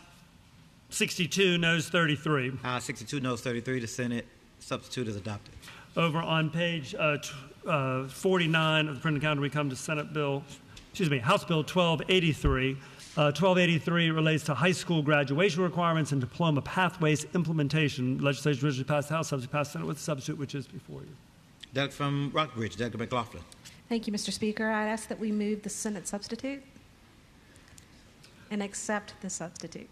62, noes 33. Ayes 62, noes 33. The Senate substitute is adopted. Over on page 49 of the printed calendar, we come to House Bill 1283. 1283 relates to high school graduation requirements and diploma pathways implementation. Legislation originally passed the House, substitute passed the Senate with the substitute, which is before you. Delegate from Rockbridge, Delegate McLaughlin. Thank you, Mr. Speaker. I'd ask that we move the Senate substitute and accept the substitute.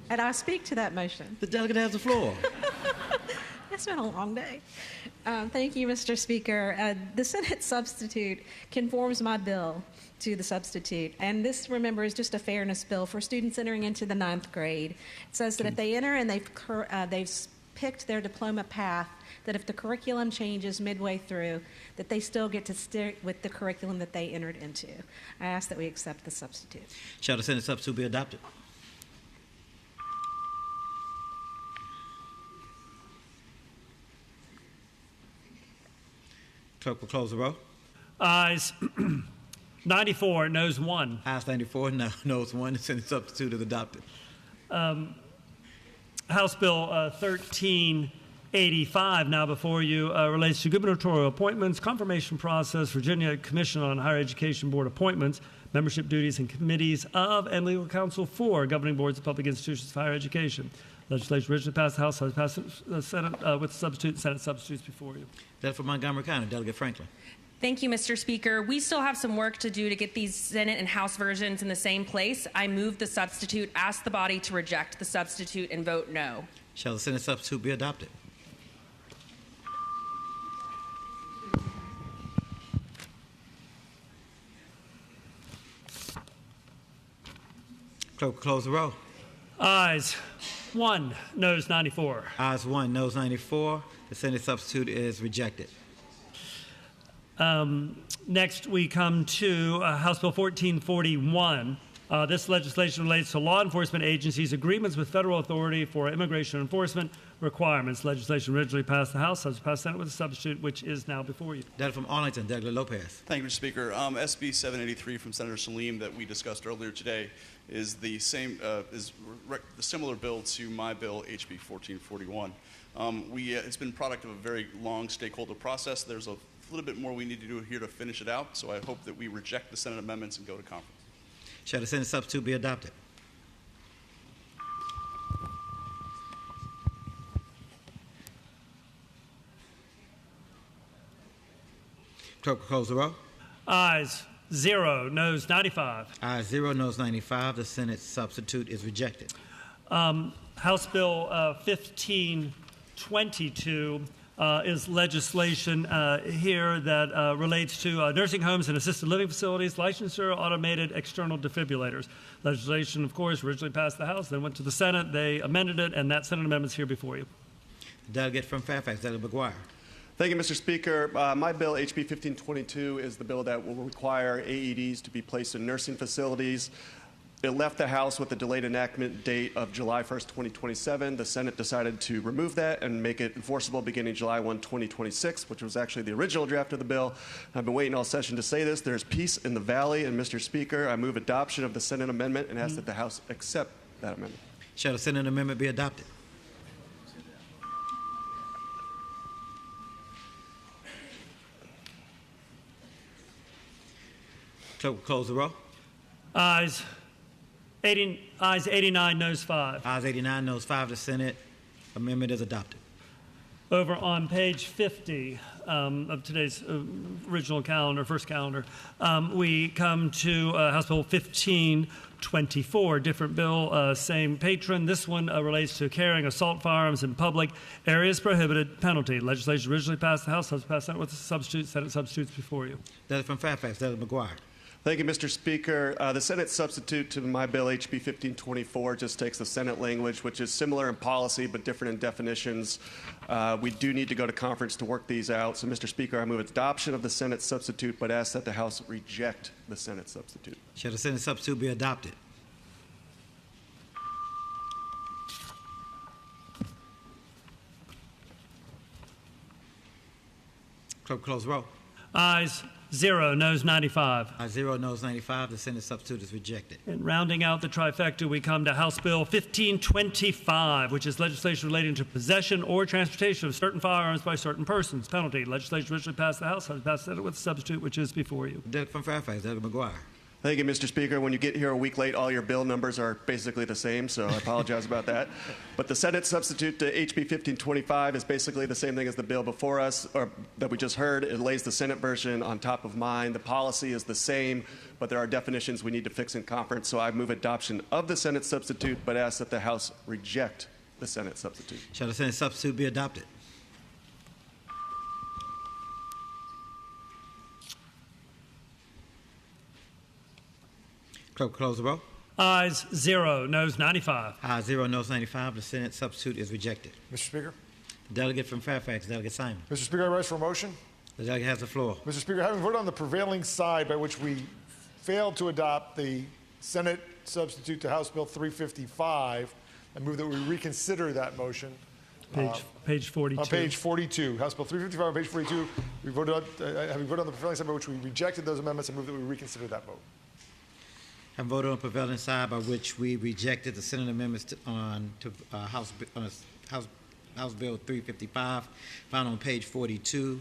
And I speak to that motion. The delegate has the floor. It's been a long day. Thank you, Mr. Speaker. The Senate substitute conforms my bill to the substitute. And this, remember, is just a fairness bill for students entering into the 9th grade. It says that if they enter and they've picked their diploma path, that if the curriculum changes midway through, that they still get to stick with the curriculum that they entered into. I ask that we accept the substitute. Shall the Senate substitute be adopted? Clerk will close the roll. Ayes 94, noes 1. Ayes 94, noes 1. The Senate substitute is adopted. House Bill 1385, now before you, relates to gubernatorial appointments, confirmation process, Virginia Commission on Higher Education Board appointments, membership duties and committees of and legal counsel for governing boards of public institutions of higher education. Legislation originally passed the House, has passed the Senate with the substitute. Senate substitutes before you. Delegate from Montgomery County, Delegate Franklin. Thank you, Mr. Speaker. We still have some work to do to get these Senate and House versions in the same place. I move the substitute, ask the body to reject the substitute, and vote no. Shall the Senate substitute be adopted? Clerk will close the roll. Ayes 1, noes 94. Ayes 1, noes 94. The Senate substitute is rejected. Next, we come to House Bill 1441. This legislation relates to law enforcement agencies' agreements with federal authority for immigration enforcement requirements. Legislation originally passed the House, has passed the Senate with a substitute, which is now before you. Delegate from Arlington, Delegate Lopez. Thank you, Mr. Speaker. SB 783 from Senator Salim that we discussed earlier today is the same, the similar bill to my bill, HB 1441. It's been product of a very long stakeholder process. There's a little bit more we need to do here to finish it out, so I hope that we reject the Senate amendments and go to conference. Shall the Senate substitute be adopted? Clerk will close the roll. Ayes 0, noes 95. Ayes 0, noes 95. The Senate substitute is rejected. House Bill 1522 is legislation here that relates to nursing homes and assisted living facilities, licensure, automated external defibrillators. Legislation, of course, originally passed the House, then went to the Senate. They amended it, and that Senate amendment is here before you. Delegate from Fairfax, Delegate McGuire. Thank you, Mr. Speaker. My bill, HB 1522, is the bill that will require AEDs to be placed in nursing facilities. It left the House with a delayed enactment date of July 1st, 2027. The Senate decided to remove that and make it enforceable beginning July 1, 2026, which was actually the original draft of the bill. I've been waiting all session to say this. There's peace in the valley, and Mr. Speaker, I move adoption of the Senate amendment and ask that the House accept that amendment. Shall the Senate amendment be adopted? Clerk will close the roll. Ayes 89, noes 5. Ayes 89, noes 5. The Senate amendment is adopted. Over on page 50 of today's original calendar, first calendar, we come to House Bill 1524, different bill, same patron. This one relates to carrying assault firearms in public areas prohibited penalty. Legislation originally passed the House, has passed Senate with a substitute. Senate substitutes before you. Delegate from Fairfax, Delegate McGuire. Thank you, Mr. Speaker. The Senate substitute to my bill, HB 1524, just takes the Senate language, which is similar in policy but different in definitions. We do need to go to conference to work these out. So, Mr. Speaker, I move adoption of the Senate substitute, but ask that the House reject the Senate substitute. Shall the Senate substitute be adopted? Clerk, close roll. Ayes 0, noes 95. Ayes 0, noes 95. The Senate substitute is rejected. And rounding out the trifecta, we come to House Bill 1525, which is legislation relating to possession or transportation of certain firearms by certain persons. Penalty. Legislation originally passed the House, has passed the Senate with the substitute, which is before you. Delegate from Fairfax, Delegate McGuire. Thank you, Mr. Speaker. When you get here a week late, all your bill numbers are basically the same, so I apologize about that. But the Senate substitute to HB 1525 is basically the same thing as the bill before us, or that we just heard. It lays the Senate version on top of mine. The policy is the same, but there are definitions we need to fix in conference. So I move adoption of the Senate substitute, but ask that the House reject the Senate substitute. Shall the Senate substitute be adopted? Clerk, close the roll. Ayes 0, noes 95. Ayes 0, noes 95. The Senate substitute is rejected. Mr. Speaker. The delegate from Fairfax, Delegate Simon. Mr. Speaker, I rise for a motion. The delegate has the floor. Mr. Speaker, having voted on the prevailing side by which we failed to adopt the Senate substitute to House Bill 355, I move that we reconsider that motion. Page 42. On page 42, House Bill 355 on page 42, we voted on, having voted on the prevailing side by which we rejected those amendments, I move that we reconsider that vote. Have voted on prevailing side by which we rejected the Senate amendments to House Bill 355, found on page 42.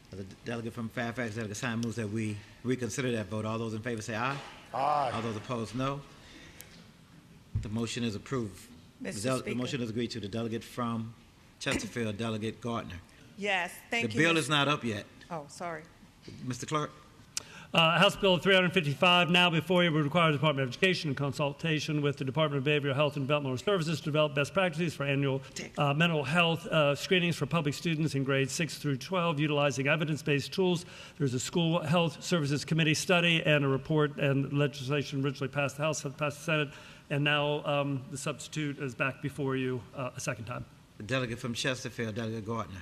The delegate from Fairfax, Delegate Simon, moves that we reconsider that vote. All those in favor say aye. Aye. All those opposed, no. The motion is approved. The motion is agreed to. The delegate from Chesterfield, Delegate Gardner. Yes, thank you. The bill is not up yet. Oh, sorry. Mr. Clerk. House Bill 355 now before you would require the Department of Education in consultation with the Department of Behavioral Health and Developmental Services to develop best practices for annual mental health screenings for public students in grades 6 through 12 utilizing evidence-based tools. There's a School Health Services Committee study and a report, and legislation originally passed the House, passed the Senate, and now the substitute is back before you a second time. The delegate from Chesterfield, Delegate Gardner.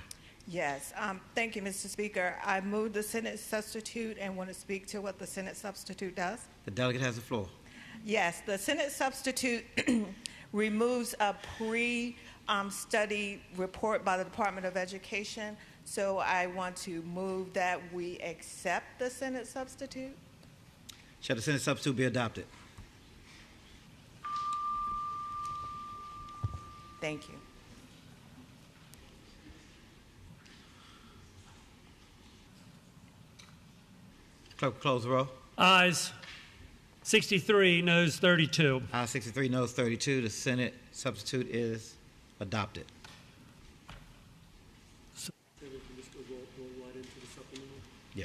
Yes, thank you, Mr. Speaker. I move the Senate substitute and want to speak to what the Senate substitute does. The delegate has the floor. Yes, the Senate substitute removes a pre-study report by the Department of Education. So I want to move that we accept the Senate substitute. Shall the Senate substitute be adopted? Thank you. Clerk, close the roll. Ayes 63, noes 32. Ayes 63, noes 32. The Senate substitute is adopted. Yeah.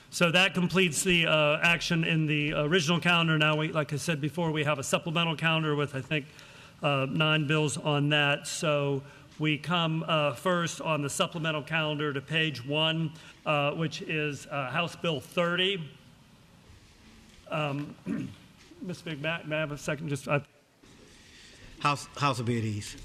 So that completes the action in the original calendar. Now, like I said before, we have a supplemental calendar with, I think, 9 bills on that. So we come first on the supplemental calendar to page 1, which is House Bill 30. Ms. McMahon, may I have a second? House will be at ease.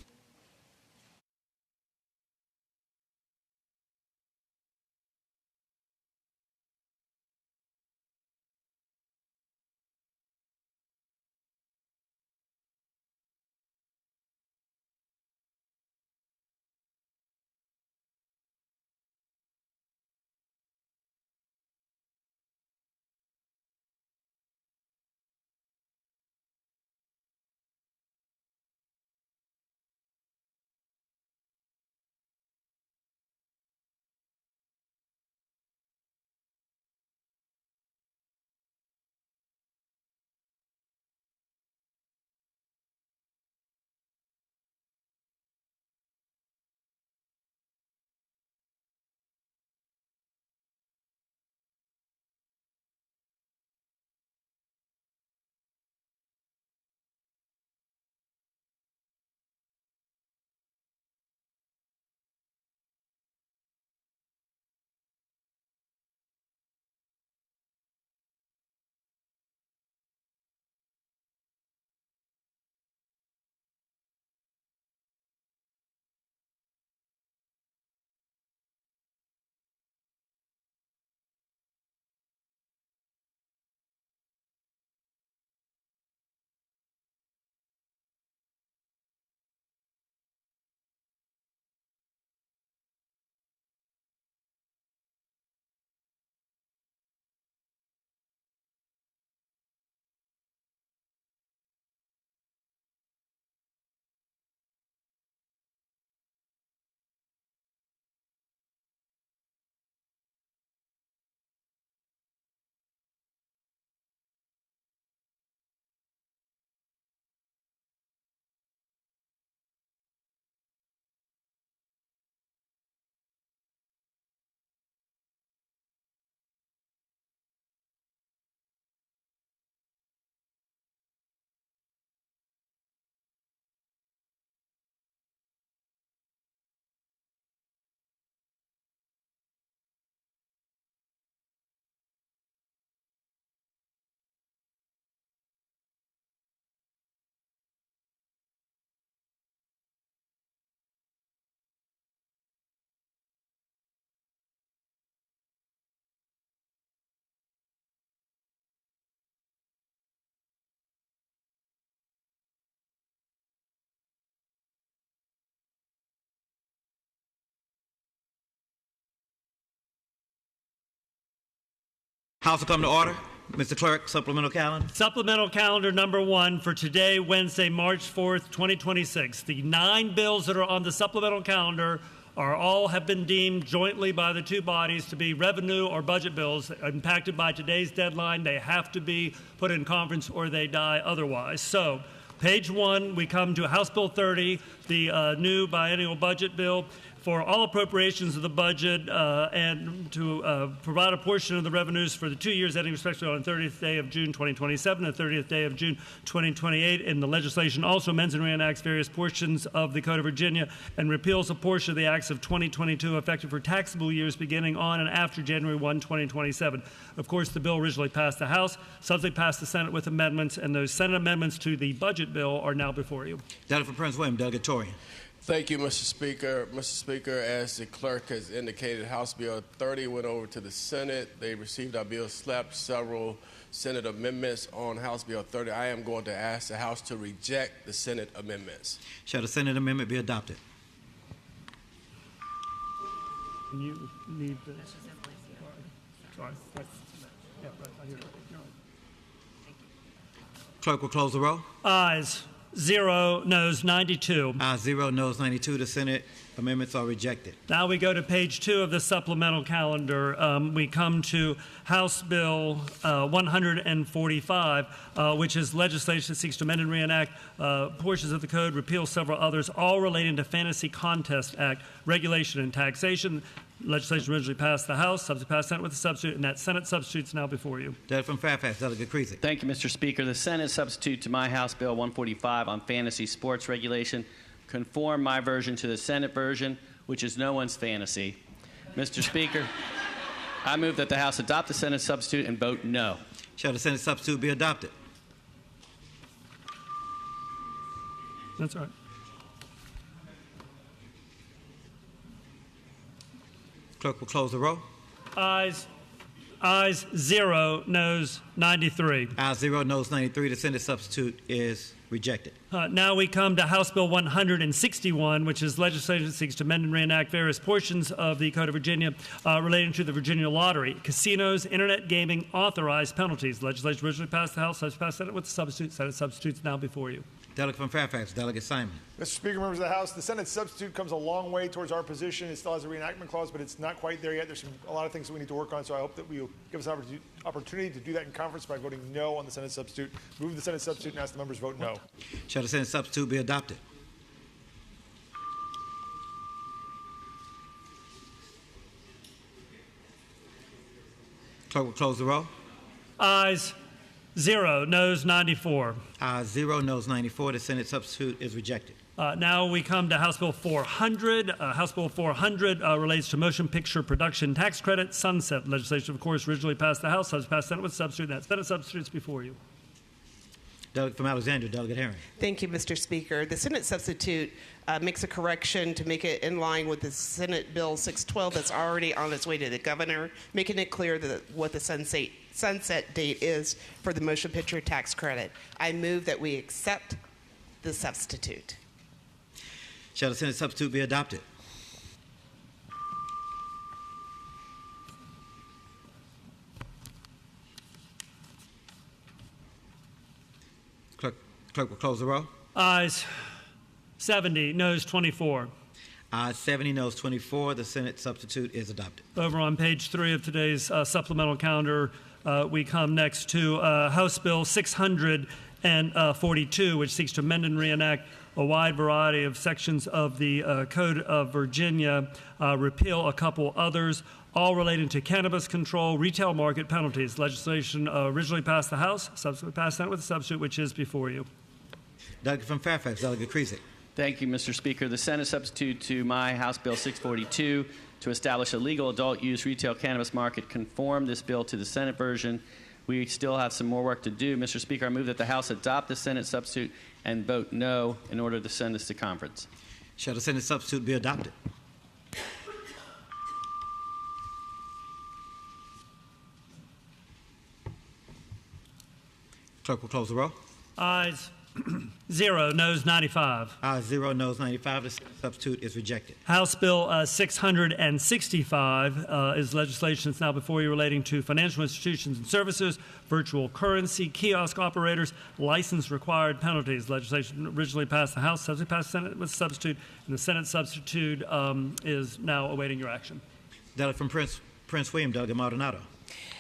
House will come to order. Mr. Clerk, supplemental calendar. Supplemental calendar number 1 for today, Wednesday, March 4th, 2026. The 9 bills that are on the supplemental calendar have been deemed jointly by the two bodies to be revenue or budget bills impacted by today's deadline. They have to be put in conference or they die otherwise. So, page 1, we come to House Bill 30, the new biennial budget bill, for all appropriations of the budget and to provide a portion of the revenues for the 2 years ending respectively on the 30th day of June 2027 and the 30th day of June 2028. And the legislation also amends and reenacts various portions of the Code of Virginia and repeals a portion of the acts of 2022 effective for taxable years beginning on and after January 1, 2027. Of course, the bill originally passed the House, subsequently passed the Senate with amendments, and those Senate amendments to the budget bill are now before you. Delegate from Prince William, Delegate Torian. Thank you, Mr. Speaker. Mr. Speaker, as the clerk has indicated, House Bill 30 went over to the Senate. They received our bill, slapped several Senate amendments on House Bill 30. I am going to ask the House to reject the Senate amendments. Shall the Senate amendment be adopted? You need the... Sorry. Yeah, right. I hear it. Clerk will close the roll. Ayes 0, noes 92. Ayes 0, noes 92. The Senate amendments are rejected. Now we go to page 2 of the supplemental calendar. We come to House Bill 145, which is legislation that seeks to amend and reenact portions of the code, repeal several others, all relating to Fantasy Contest Act, regulation and taxation. Legislation originally passed the House, subsequently passed the Senate with a substitute, and that Senate substitute is now before you. Delegate from Fairfax, Delegate Creasy. Thank you, Mr. Speaker. The Senate substitute to my House Bill 145 on fantasy sports regulation conform my version to the Senate version, which is no one's fantasy. Mr. Speaker, I move that the House adopt the Senate substitute and vote no. Shall the Senate substitute be adopted? That's right. Clerk will close the roll. Ayes 0, noes 93. Ayes 0, noes 93. The Senate substitute is rejected. Now we come to House Bill 161, which is legislation that seeks to amend and reenact various portions of the Code of Virginia relating to the Virginia Lottery. Casinos, internet gaming, authorized penalties. Legislation originally passed the House, subsequently passed the Senate with the substitute. Senate substitute is now before you. Delegate from Fairfax, Delegate Simon. Mr. Speaker, members of the House, the Senate substitute comes a long way towards our position. It still has a reenactment clause, but it's not quite there yet. There's a lot of things that we need to work on, so I hope that you'll give us an opportunity to do that in conference by voting no on the Senate substitute. Move the Senate substitute and ask the members to vote no. Shall the Senate substitute be adopted? Clerk will close the roll. Ayes 0, noes 94. Ayes 0, noes 94. The Senate substitute is rejected. Now we come to House Bill 400. House Bill 400 relates to motion picture production tax credit sunset legislation. Of course, originally passed the House, passed the Senate with substitute. That Senate substitute is before you. Delegate from Alexandria, Delegate Herring. Thank you, Mr. Speaker. The Senate substitute makes a correction to make it in line with the Senate Bill 612 that's already on its way to the governor, making it clear that what the sunset date is for the motion picture tax credit. I move that we accept the substitute. Shall the Senate substitute be adopted? Clerk will close the roll. Ayes 70, noes 24. Ayes 70, noes 24. The Senate substitute is adopted. Over on page 3 of today's supplemental calendar, we come next to House Bill 642, which seeks to amend and reenact a wide variety of sections of the Code of Virginia, repeal a couple others, all relating to cannabis control, retail market penalties. Legislation originally passed the House, subsequently passed the Senate with a substitute, which is before you. Delegate from Fairfax, Delegate Creasy. Thank you, Mr. Speaker. The Senate substitute to my House Bill 642 to establish a legal adult use retail cannabis market conform this bill to the Senate version. We still have some more work to do. Mr. Speaker, I move that the House adopt the Senate substitute and vote no in order to send this to conference. Shall the Senate substitute be adopted? Clerk will close the roll. Ayes 0, noes 95. Ayes 0, noes 95. The Senate substitute is rejected. House Bill 665 is legislation that's now before you relating to financial institutions and services, virtual currency, kiosk operators, license required penalties. Legislation originally passed the House, subsequently passed the Senate with a substitute, and the Senate substitute is now awaiting your action. Delegate from Prince William, Delegate Maldonado.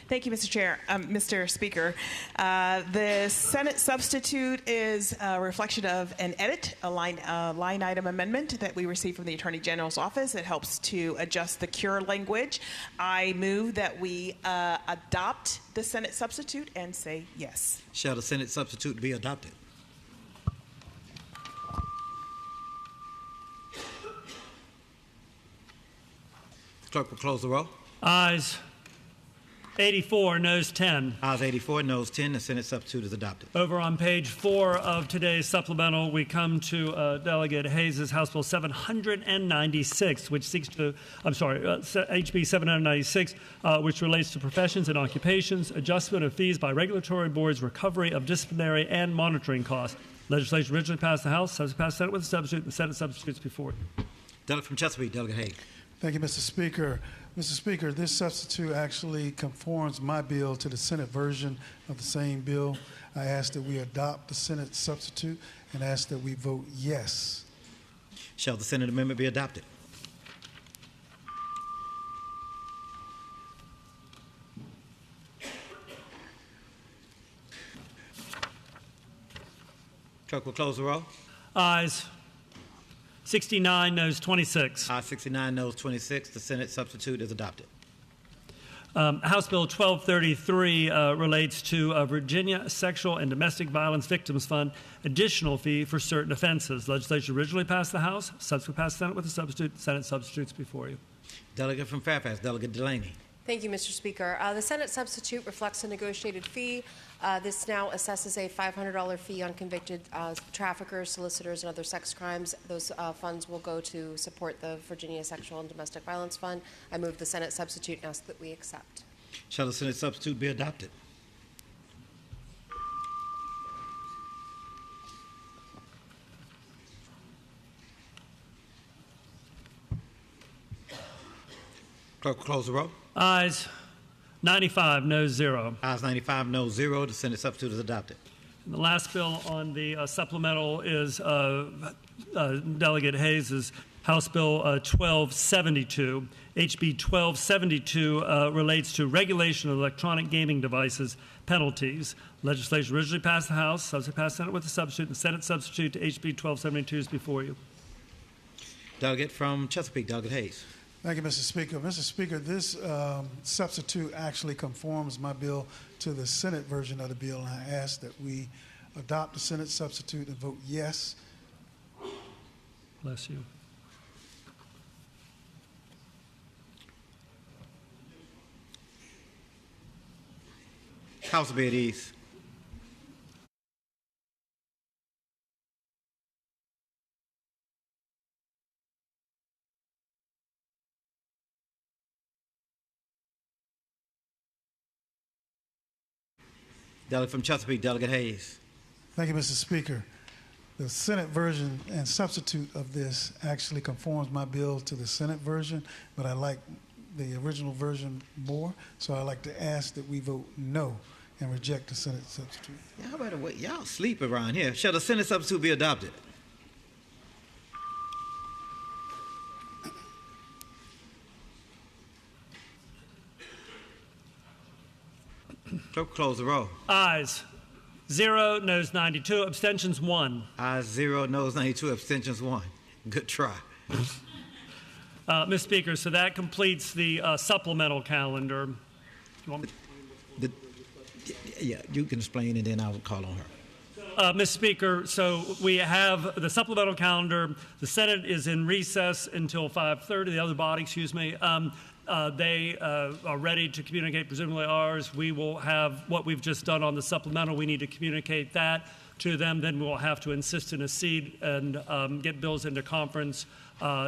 Thank you, Mr. Chair. Mr. Speaker, the Senate substitute is a reflection of an edit, a line item amendment that we received from the Attorney General's office. It helps to adjust the cure language. I move that we adopt the Senate substitute and say yes. Shall the Senate substitute be adopted? Clerk will close the roll. Ayes 84, noes 10. Ayes 84, noes 10. The Senate substitute is adopted. Over on page 4 of today's supplemental, we come to Delegate Hayes' House Bill 796, which seeks to, HB 796, which relates to professions and occupations, adjustment of fees by regulatory boards, recovery of disciplinary and monitoring costs. Legislation originally passed the House, subsequently passed the Senate with a substitute, and the Senate substitutes before you. Delegate from Chesapeake, Delegate Hayes. Thank you, Mr. Speaker. Mr. Speaker, this substitute actually conforms my bill to the Senate version of the same bill. I ask that we adopt the Senate substitute and ask that we vote yes. Shall the Senate amendment be adopted? Clerk will close the roll. Ayes 69, noes 26. Ayes 69, noes 26. The Senate substitute is adopted. House Bill 1233 relates to Virginia Sexual and Domestic Violence Victims Fund additional fee for certain offenses. Legislation originally passed the House, subsequently passed the Senate with a substitute. The Senate substitutes before you. Delegate from Fairfax, Delegate Delaney. Thank you, Mr. Speaker. The Senate substitute reflects a negotiated fee. This now assesses a $500 fee on convicted traffickers, solicitors, and other sex crimes. Those funds will go to support the Virginia Sexual and Domestic Violence Fund. I move the Senate substitute and ask that we accept. Shall the Senate substitute be adopted? Clerk will close the roll. Ayes 95, noes 0. Ayes 95, noes 0. The Senate substitute is adopted. And the last bill on the supplemental is Delegate Hayes' House Bill 1272. HB 1272 relates to regulation of electronic gaming devices penalties. Legislation originally passed the House, subsequently passed the Senate with a substitute. The Senate substitute to HB 1272 is before you. Delegate from Chesapeake, Delegate Hayes. Thank you, Mr. Speaker. Mr. Speaker, this substitute actually conforms my bill to the Senate version of the bill, and I ask that we adopt the Senate substitute and vote yes. Bless you. House will be at ease. Delegate from Chesapeake, Delegate Hayes. Thank you, Mr. Speaker. The Senate version and substitute of this actually conforms my bill to the Senate version, but I like the original version more, so I'd like to ask that we vote no and reject the Senate substitute. Y'all better wait. Y'all sleep around here. Shall the Senate substitute be adopted? Clerk, close the roll. Ayes 0, noes 92, abstentions 1. Ayes 0, noes 92, abstentions 1. Good try. Mr. Speaker, so that completes the supplemental calendar. You want me? Yeah, you can explain and then I'll call on her. Mr. Speaker, so we have the supplemental calendar. The Senate is in recess until 5:30. The other body, excuse me. They are ready to communicate, presumably ours. We will have what we've just done on the supplemental. We need to communicate that to them. Then we'll have to insist in a seat and get bills into conference.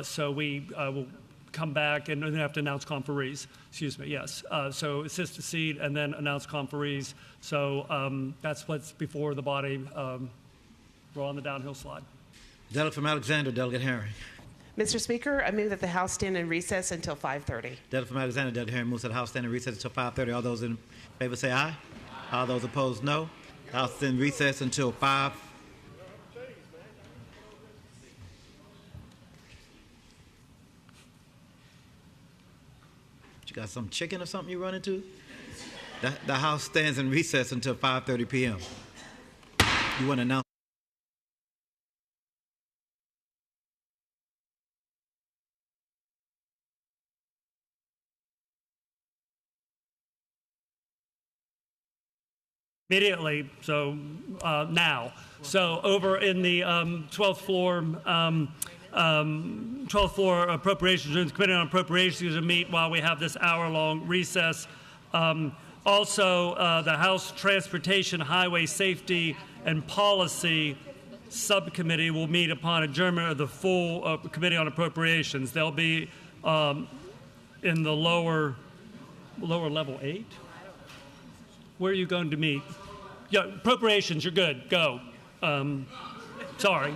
So we will come back and then have to announce conferees. Excuse me, yes. So assist a seat and then announce conferees. So that's what's before the body we're on the downhill slide. Delegate from Alexander, Delegate Herring. Mr. Speaker, I move that the House stand in recess until 5:30. Delegate from Alexander, Delegate Herring moves that the House stand in recess until 5:30. All those in favor say aye. All those opposed, no. The House is in recess until 5. You got some chicken or something you run into? The House stands in recess until 5:30 p.m. You want to announce? Immediately, so now. So over in the 12th floor, 12th floor appropriations room, the Committee on Appropriations is going to meet while we have this hour-long recess. Also, the House Transportation, Highway Safety, and Policy Subcommittee will meet upon adjournment of the full Committee on Appropriations. They'll be in the lower level 8. Where are you going to meet? Yeah, appropriations, you're good. Go. Sorry.